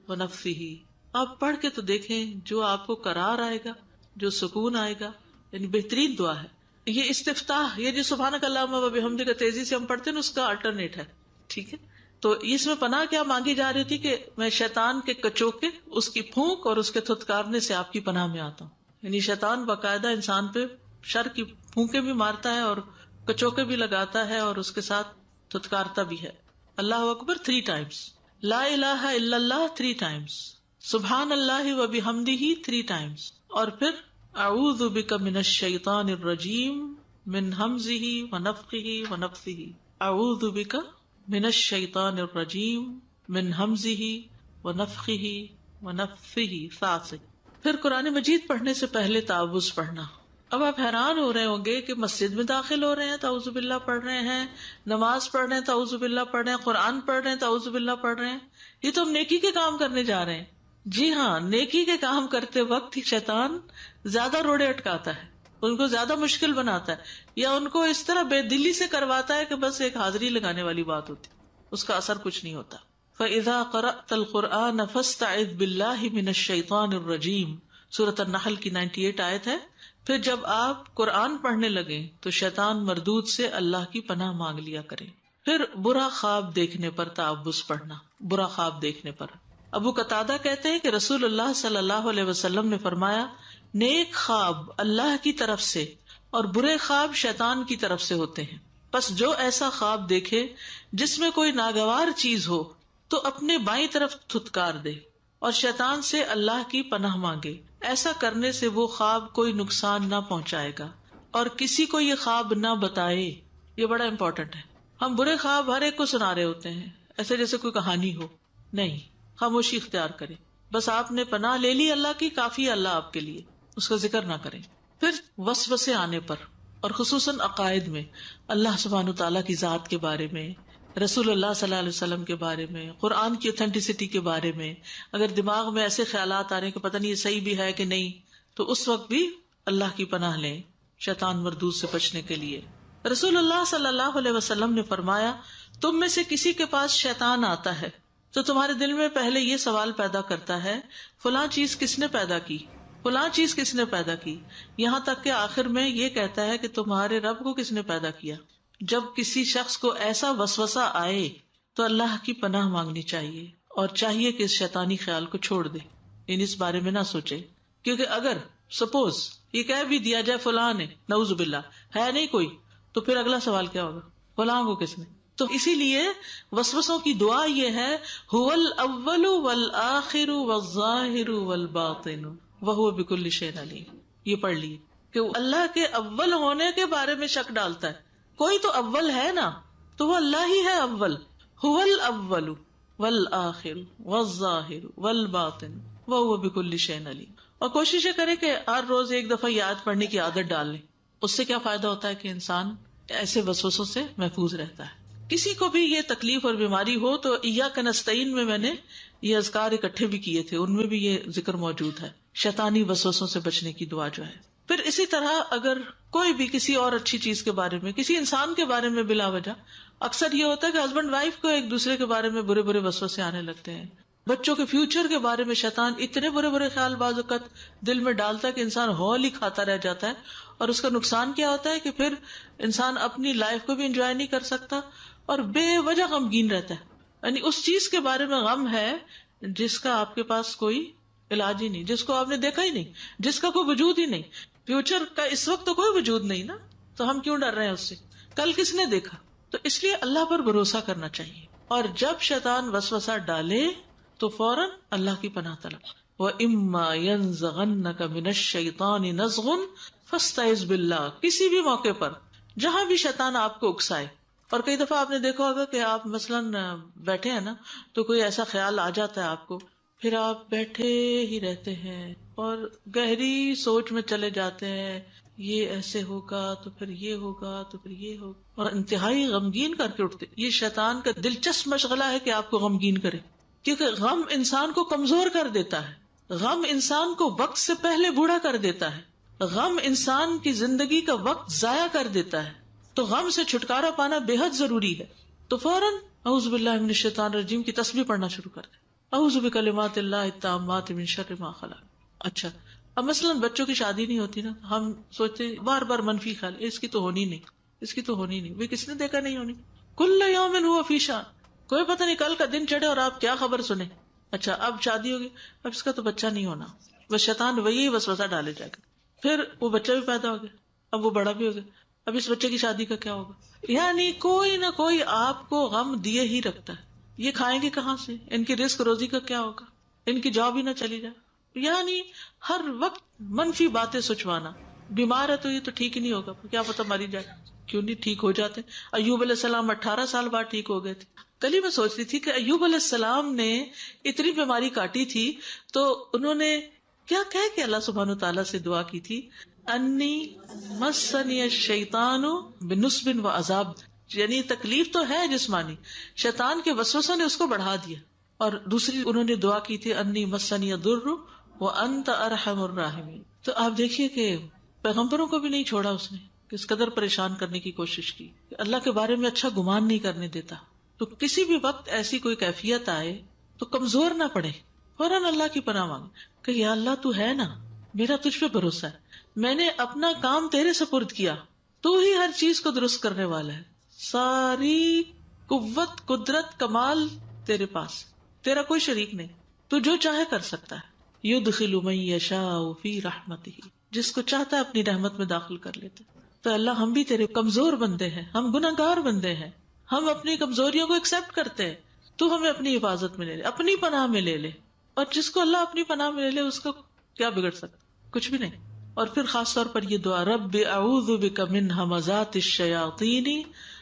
Speaker 1: ونفثہ. آپ پڑھ کے تو دیکھیں جو آپ کو قرار آئے گا، جو سکون آئے گا، یعنی بہترین دعا ہے. یہ استفتاح، یہ جو سبحانک اللہم و بحمدک کا تیزی سے ہم پڑھتے ہیں نا، اس کا الٹرنیٹ ہے. ٹھیک ہے، تو اس میں پناہ کیا مانگی جا رہی تھی کہ میں شیطان کے کچوکے، اس کی پھونک اور اس کے تھتکارنے سے آپ کی پناہ میں آتا ہوں. یعنی شیطان باقاعدہ انسان پہ شر کی پھونکیں بھی مارتا ہے اور کچوکے بھی لگاتا ہے اور اس کے ساتھ تھتکارتا بھی ہے. اللہ اکبر 3 times، لا الہ الا اللہ 3 times، سبحان اللہ و بحمدہ 3 times، اور پھر اعوذ بک من الشیطان الرجیم من ہمزہ ونفخہ ونفثہ، اعوذ بک من الشیطان الرجیم من ہمزہ ونفخہ ونفثہ 7 سے. پھر قرآن مجید پڑھنے سے پہلے تعوذ پڑھنا. اب آپ حیران ہو رہے ہوں گے کہ مسجد میں داخل ہو رہے ہیں تو اعوذ باللہ پڑھ رہے ہیں، نماز پڑھ رہے ہیں تو اعوذ باللہ پڑھ رہے ہیں، قرآن پڑھ رہے ہیں تو اعوذ باللہ پڑھ رہے ہیں. یہ تو ہم نیکی کے کام کرنے جا رہے ہیں. جی ہاں، نیکی کے کام کرتے وقت ہی شیطان زیادہ روڑے اٹکاتا ہے، ان کو زیادہ مشکل بناتا ہے، یا ان کو اس طرح بے دلی سے کرواتا ہے کہ بس ایک حاضری لگانے والی بات ہوتی، اس کا اثر کچھ نہیں ہوتا. فَإِذَا قَرَأْتَ الْقُرْآنَ فَاسْتَعِذْ بِاللَّهِ مِنَ الشَّيْطَانِ الرَّجِيمِ، سورۃ النحل کی 98 آیت ہے. پھر جب آپ قرآن پڑھنے لگیں تو شیطان مردود سے اللہ کی پناہ مانگ لیا کریں. پھر برا خواب دیکھنے پر تعوذ پڑھنا. برا خواب دیکھنے پر ابو قتادہ کہتے ہیں کہ رسول اللہ صلی اللہ علیہ وسلم نے فرمایا، نیک خواب اللہ کی طرف سے اور برے خواب شیطان کی طرف سے ہوتے ہیں. پس جو ایسا خواب دیکھے جس میں کوئی ناگوار چیز ہو تو اپنے بائیں طرف تھتکار دے اور شیطان سے اللہ کی پناہ مانگے. ایسا کرنے سے وہ خواب کوئی نقصان نہ پہنچائے گا اور کسی کو یہ خواب نہ بتائے. یہ بڑا امپورٹنٹ ہے. ہم برے خواب ہر ایک کو سنا رہے ہوتے ہیں ایسے جیسے کوئی کہانی ہو. نہیں، خاموشی اختیار کریں. بس آپ نے پناہ لے لی اللہ کی، کافی ہے اللہ آپ کے لیے، اس کا ذکر نہ کریں. پھر وسوسے آنے پر اور خصوصاً عقائد میں، اللہ سبحانہ تعالیٰ کی ذات کے بارے میں، رسول اللہ صلی اللہ علیہ وسلم کے بارے میں، قرآن کی اوتھینٹسٹی کے بارے میں، اگر دماغ میں ایسے خیالات آ رہے ہیں کہ پتہ نہیں یہ صحیح بھی ہے کہ نہیں، تو اس وقت بھی اللہ کی پناہ لیں شیطان مردود سے بچنے کے لیے. رسول اللہ صلی اللہ علیہ وسلم نے فرمایا، تم میں سے کسی کے پاس شیطان آتا ہے تو تمہارے دل میں پہلے یہ سوال پیدا کرتا ہے، فلاں چیز کس نے پیدا کی، فلاں چیز کس نے پیدا کی، یہاں تک کہ آخر میں یہ کہتا ہے کہ تمہارے رب کو کس نے پیدا کیا. جب کسی شخص کو ایسا وسوسہ آئے تو اللہ کی پناہ مانگنی چاہیے اور چاہیے کہ اس شیطانی خیال کو چھوڑ دے، یعنی اس بارے میں نہ سوچے. کیونکہ اگر سپوز یہ کہہ بھی دیا جائے فلاں نے، نعوذ باللہ، ہے نہیں کوئی، تو پھر اگلا سوال کیا ہوگا، فلاں کو کس نے. تو اسی لیے وسوسوں کی دعا یہ ہے، هو الاول والآخر والظاہر والباطن وہو بکل شیء علیم. یہ پڑھ لیے کہ اللہ کے اول ہونے کے بارے میں شک ڈالتا ہے. کوئی تو اول ہے نا، تو وہ اللہ ہی ہے اول. هو الاول والآخر والظاہر والباطن وہو بکل شیء علیم. اور کوشش کرے کہ ہر روز ایک دفعہ یاد پڑھنے کی عادت ڈال لیں. اس سے کیا فائدہ ہوتا ہے کہ انسان ایسے وسوسوں سے محفوظ رہتا ہے. کسی کو بھی یہ تکلیف اور بیماری ہو تو ایاک نستعین میں نے یہ اذکار اکٹھے بھی کیے تھے، ان میں بھی یہ ذکر موجود ہے، شیطانی وسوسوں سے بچنے کی دعا جو ہے. پھر اسی طرح اگر کوئی بھی کسی اور اچھی چیز کے بارے میں، کسی انسان کے بارے میں بلا وجہ، اکثر یہ ہوتا ہے کہ ہسبینڈ وائف کو ایک دوسرے کے بارے میں برے برے وسوسے آنے لگتے ہیں. بچوں کے فیوچر کے بارے میں شیطان اتنے برے برے خیال بعض اوقات دل میں ڈالتا ہے کہ انسان ہول ہی کھاتا رہ جاتا ہے. اور اس کا نقصان کیا ہوتا ہے کہ پھر انسان اپنی لائف کو بھی انجوائے نہیں کر سکتا اور بے وجہ غمگین رہتا ہے. یعنی اس چیز کے بارے میں غم ہے جس کا آپ کے پاس کوئی علاج ہی نہیں، جس کو آپ نے دیکھا ہی نہیں، جس کا کوئی وجود ہی نہیں. فیوچر کا اس وقت تو کوئی وجود نہیں نا، تو ہم کیوں ڈر رہے ہیں اس سے؟ کل کس نے دیکھا؟ تو اس لیے اللہ پر بھروسہ کرنا چاہیے. اور جب شیطان وسوسہ ڈالے تو فوراً اللہ کی پناہ طلب. وَإِمَّا يَنزَغَنَّكَ مِنَ الشَّيْطَانِ نَزْغٌ فَاسْتَعِذْ بِاللَّهِ. کسی بھی موقع پر جہاں بھی شیطان آپ کو اکسائے. اور کئی دفعہ آپ نے دیکھا ہوگا کہ آپ مثلاً بیٹھے ہیں نا تو کوئی ایسا خیال آ جاتا ہے آپ کو, پھر آپ بیٹھے ہی رہتے ہیں اور گہری سوچ میں چلے جاتے ہیں, یہ ایسے ہوگا تو پھر یہ ہوگا تو پھر یہ ہوگا, اور انتہائی غمگین کر کے اٹھتے. یہ شیطان کا دلچسپ مشغلہ ہے کہ آپ کو غمگین کرے, کیونکہ غم انسان کو کمزور کر دیتا ہے, غم انسان کو وقت سے پہلے بوڑھا کر دیتا ہے, غم انسان کی زندگی کا وقت ضائع کر دیتا ہے. تو غم سے چھٹکارا پانا بے حد ضروری ہے. تو فوراً اعوذ باللہ من الشیطان الرجیم کی تسبیح پڑھنا شروع کر دیں. اعوذ بکلمات اللہ التامات من شر ما خلق. اچھا, اب مثلاً بچوں کی شادی نہیں ہوتی نا, ہم سوچتے بار بار منفی خیال, اس کی تو ہونی نہیں, اس کی تو ہونی نہیں, وہ کس نے دیکھا نہیں ہونی. کل یوم ہوا فی شان, کوئی پتہ نہیں کل کا دن چڑھے اور آپ کیا خبر سنیں. اچھا اب شادی ہوگی, اب اس کا تو بچہ نہیں ہونا, بس شیطان وہی وسوسہ ڈالے جائے گا. پھر وہ بچہ بھی پیدا ہو گیا, اب وہ بڑا بھی ہو گیا, اب اس بچے کی شادی کا کیا ہوگا. یعنی کوئی نہ کوئی آپ کو غم دیے ہی رکھتا ہے. یہ کھائیں گے کہاں سے, ان کی رزق روزی کا کیا ہوگا, ان کی جاب ہی نہ چلی جائے. یعنی ہر وقت منفی باتیں سوچوانا. بیمار ہے تو یہ تو ٹھیک ہی نہیں ہوگا, کیا پتہ مری جائے. کیوں نہیں ٹھیک ہو جاتے. ایوب علیہ السلام 18 سال بعد ٹھیک ہو گئے تھے. کل ہی میں سوچ رہی تھی کہ ایوب علیہ السلام نے اتنی بیماری کاٹی تھی تو انہوں نے کیا کہہ کے اللہ سبحانہ تعالیٰ سے دعا کی تھی, انی مسنی الشیطان بنصب و عذاب. یعنی تکلیف تو ہے جسمانی, شیطان کے وسوسہ نے اس کو بڑھا دیا. اور دوسری انہوں نے دعا کی تھی انی مسنی الضر وانت ارحم الراحمین. تو آپ دیکھیے کہ پیغمبروں کو بھی نہیں چھوڑا اس نے, کس قدر پریشان کرنے کی کوشش کی. اللہ کے بارے میں اچھا گمان نہیں کرنے دیتا. تو کسی بھی وقت ایسی کوئی کیفیت آئے تو کمزور نہ پڑے, فوراً اللہ کی پناہ مانگے کہ یا اللہ تو ہے نا, میرا تجھ پہ بھروسہ ہے, میں نے اپنا کام تیرے سپرد کیا, تو ہی ہر چیز کو درست کرنے والا ہے, ساری قوت قدرت کمال تیرے پاس, تیرا کوئی شریک نہیں, تو جو چاہے کر سکتا ہے. یدخل من یشاء فی رحمتہ, جس کو چاہتا ہے اپنی رحمت میں داخل کر لیتا. تو اللہ ہم بھی تیرے کمزور بندے ہیں, ہم گناہگار بندے ہیں, ہم اپنی کمزوریوں کو ایکسپٹ کرتے ہیں, تو ہمیں اپنی حفاظت میں لے لے, اپنی پناہ میں لے لے. اور جس کو اللہ اپنی پناہ میں لے لے اس کو کیا بگڑ سکتا, کچھ بھی نہیں. اور پھر خاص طور پر یہ دعا, رب اعوذ بک من ہمزات الشیاطین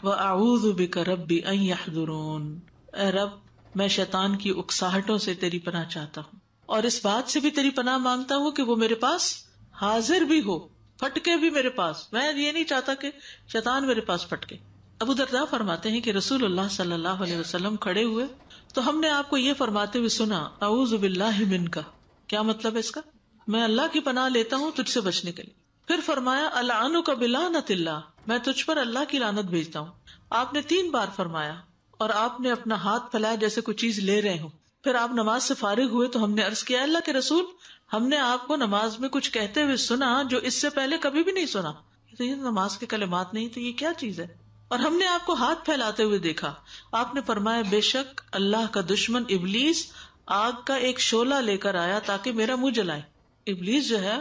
Speaker 1: واعوذ بک رب ان یحضرون. اے رب میں شیطان کی اکساہٹوں سے تیری پناہ چاہتا ہوں, اور اس بات سے بھی تیری پناہ مانگتا ہوں کہ وہ میرے پاس حاضر بھی ہو, پھٹکے بھی میرے پاس. میں یہ نہیں چاہتا کہ شیطان میرے پاس پھٹکے. ابو درداء فرماتے ہیں کہ رسول اللہ صلی اللہ علیہ وسلم کھڑے ہوئے تو ہم نے آپ کو یہ فرماتے ہوئے سنا, اعوذ باللہ منک. کیا مطلب ہے اس کا؟ میں اللہ کی پناہ لیتا ہوں تجھ سے بچنے کے لیے. پھر فرمایا العنک بلعنت اللہ, میں تجھ پر اللہ کی لعنت بھیجتا ہوں. آپ نے 3 بار فرمایا اور آپ نے اپنا ہاتھ پھیلایا جیسے کوئی چیز لے رہے ہوں. پھر آپ نماز سے فارغ ہوئے تو ہم نے عرض کیا, اللہ کے رسول ہم نے آپ کو نماز میں کچھ کہتے ہوئے سنا جو اس سے پہلے کبھی بھی نہیں سنا. تو یہ نماز کے کلمات نہیں تو یہ کیا چیز ہے؟ اور ہم نے آپ کو ہاتھ پھیلاتے ہوئے دیکھا. آپ نے فرمایا بے شک اللہ کا دشمن ابلیس آگ کا ایک شعلہ لے کر آیا تاکہ میرا منہ جلائے. ابلیس جو ہے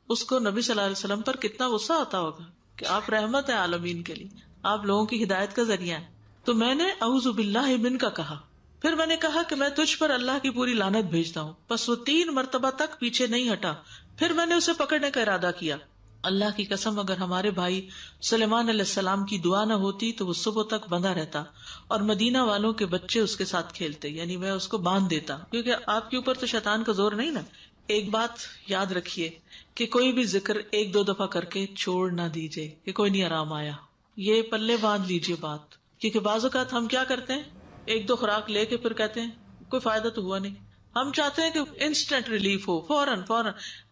Speaker 1: اس کو نبی صلی اللہ علیہ وسلم پر کتنا غصہ آتا ہوگا کہ آپ رحمت ہے عالمین کے لیے, آپ لوگوں کی ہدایت کا ذریعہ ہیں. تو میں نے اعوذ باللہ منک کہا. پھر میں نے کہا کہ میں تجھ پر اللہ کی پوری لعنت بھیجتا ہوں. بس وہ 3 مرتبہ تک پیچھے نہیں ہٹا. پھر میں نے اسے پکڑنے کا ارادہ کیا. اللہ کی قسم اگر ہمارے بھائی سلیمان علیہ السلام کی دعا نہ ہوتی تو وہ صبح تک بندھا رہتا اور مدینہ والوں کے بچے اس کے ساتھ کھیلتے, یعنی میں اس کو باندھ دیتا, کیونکہ آپ کے اوپر تو شیطان کا زور نہیں نا. ایک بات یاد رکھیے کہ کوئی بھی ذکر 1-2 دفعہ کر کے چھوڑ نہ دیجیے کہ کوئی نہیں آرام آیا. یہ پلے باندھ لیجیے بات, کیونکہ بعض اوقات ہم کیا کرتے ہیں 1-2 خوراک لے کے پھر کہتے ہیں کوئی فائدہ تو ہوا نہیں. ہم چاہتے ہیں کہ انسٹنٹ ریلیف ہو, فوراً.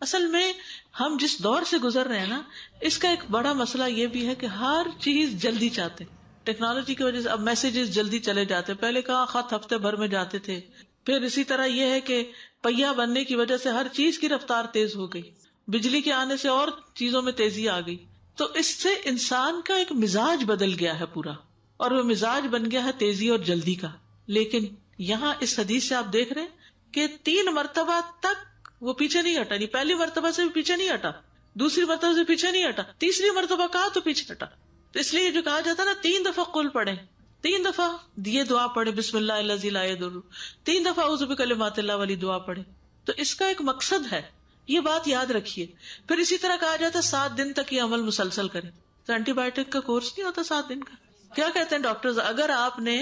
Speaker 1: اصل میں ہم جس دور سے گزر رہے ہیں نا, اس کا ایک بڑا مسئلہ یہ بھی ہے کہ ہر چیز جلدی چاہتے ہیں. ٹیکنالوجی کی وجہ سے اب میسیجز جلدی چلے جاتے, پہلے کہاں خط ہفتے بھر میں جاتے تھے. پھر اسی طرح یہ ہے کہ پہیا بننے کی وجہ سے ہر چیز کی رفتار تیز ہو گئی, بجلی کے آنے سے اور چیزوں میں تیزی آ گئی. تو اس سے انسان کا ایک مزاج بدل گیا ہے پورا, اور وہ مزاج بن گیا ہے تیزی اور جلدی کا. لیکن یہاں اس حدیث سے آپ دیکھ رہے ہیں کہ 3 مرتبہ تک وہ پیچھے نہیں ہٹا. نہیں, پہلی مرتبہ سے بھی پیچھے نہیں ہٹا, دوسری مرتبہ سے پیچھے نہیں ہٹا, تیسری مرتبہ کہا تو پیچھے ہٹا. تو اس لیے جو کہا جاتا ہے نا 3 دفعہ قل پڑھیں, 3 دفعہ یہ دعا پڑھے بسم اللہ الذی لا یضر, 3 دفعہ اعوذ بکلمات اللہ والی دعا پڑھے. تو اس کا ایک مقصد ہے, یہ بات یاد رکھیے. پھر اسی طرح کہا جاتا ہے 7 دن تک یہ عمل مسلسل کریں. تو اینٹی بایوٹک کا کورس نہیں ہوتا 7 دن کا. کیا کہتے ہیں ڈاکٹرز, اگر آپ نے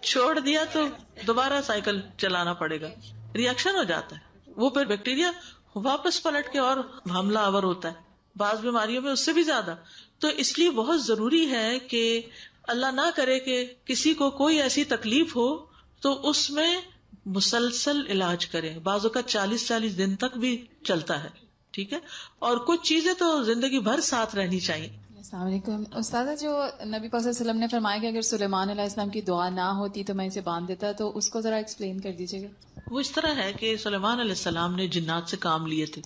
Speaker 1: چھوڑ دیا تو دوبارہ سائیکل چلانا پڑے گا, ریئیکشن ہو جاتا ہے, وہ پھر بیکٹیریا واپس پلٹ کے اور حملہ آور ہوتا ہے, بعض بیماریوں میں اس سے بھی زیادہ. تو اس لیے بہت ضروری ہے کہ اللہ نہ کرے کہ کسی کو کوئی ایسی تکلیف ہو تو اس میں مسلسل علاج کریں. بعض اوقات 40 دن تک بھی چلتا ہے, ٹھیک ہے. اور کچھ چیزیں تو زندگی بھر ساتھ رہنی چاہیے.
Speaker 4: السلام علیکم استاذہ, جو نبی پاک صلی اللہ علیہ وسلم نے فرمایا کہ اگر سلیمان علیہ السلام کی دعا نہ ہوتی تو میں اسے باندھ دیتا, تو اس کو ذرا ایکسپلین کر دیجیے گا.
Speaker 1: وہ اس طرح ہے کہ سلیمان علیہ السلام نے جنات سے کام لیے تھے,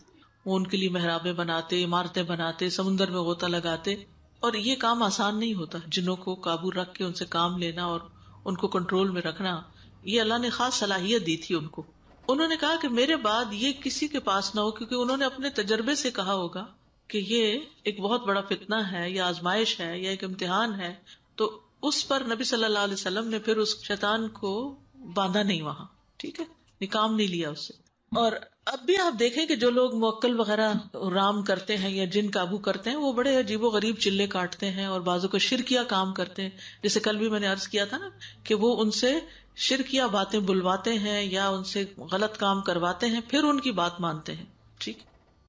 Speaker 1: وہ ان کے لیے محرابیں بناتے, عمارتیں بناتے, سمندر میں غوطہ لگاتے, اور یہ کام آسان نہیں ہوتا. جنوں کو قابو رکھ کے ان سے کام لینا اور ان کو کنٹرول میں رکھنا, یہ اللہ نے خاص صلاحیت دی تھی ان کو. انہوں نے کہا کہ میرے بعد یہ کسی کے پاس نہ ہو, کیونکہ انہوں نے اپنے تجربے سے کہا ہوگا کہ یہ ایک بہت بڑا فتنہ ہے یا آزمائش ہے یا ایک امتحان ہے. تو اس پر نبی صلی اللہ علیہ وسلم نے پھر اس شیطان کو باندھا نہیں وہاں, ٹھیک ہے, کام نہیں لیا اس سے. اور اب بھی آپ دیکھیں کہ جو لوگ موکل وغیرہ رام کرتے ہیں یا جن قابو کرتے ہیں, وہ بڑے عجیب و غریب چلے کاٹتے ہیں اور بعضوں کو شرکیہ کام کرتے ہیں. جیسے کل بھی میں نے عرض کیا تھا نا کہ وہ ان سے شرکیہ باتیں بلواتے ہیں یا ان سے غلط کام کرواتے ہیں, پھر ان کی بات مانتے ہیں.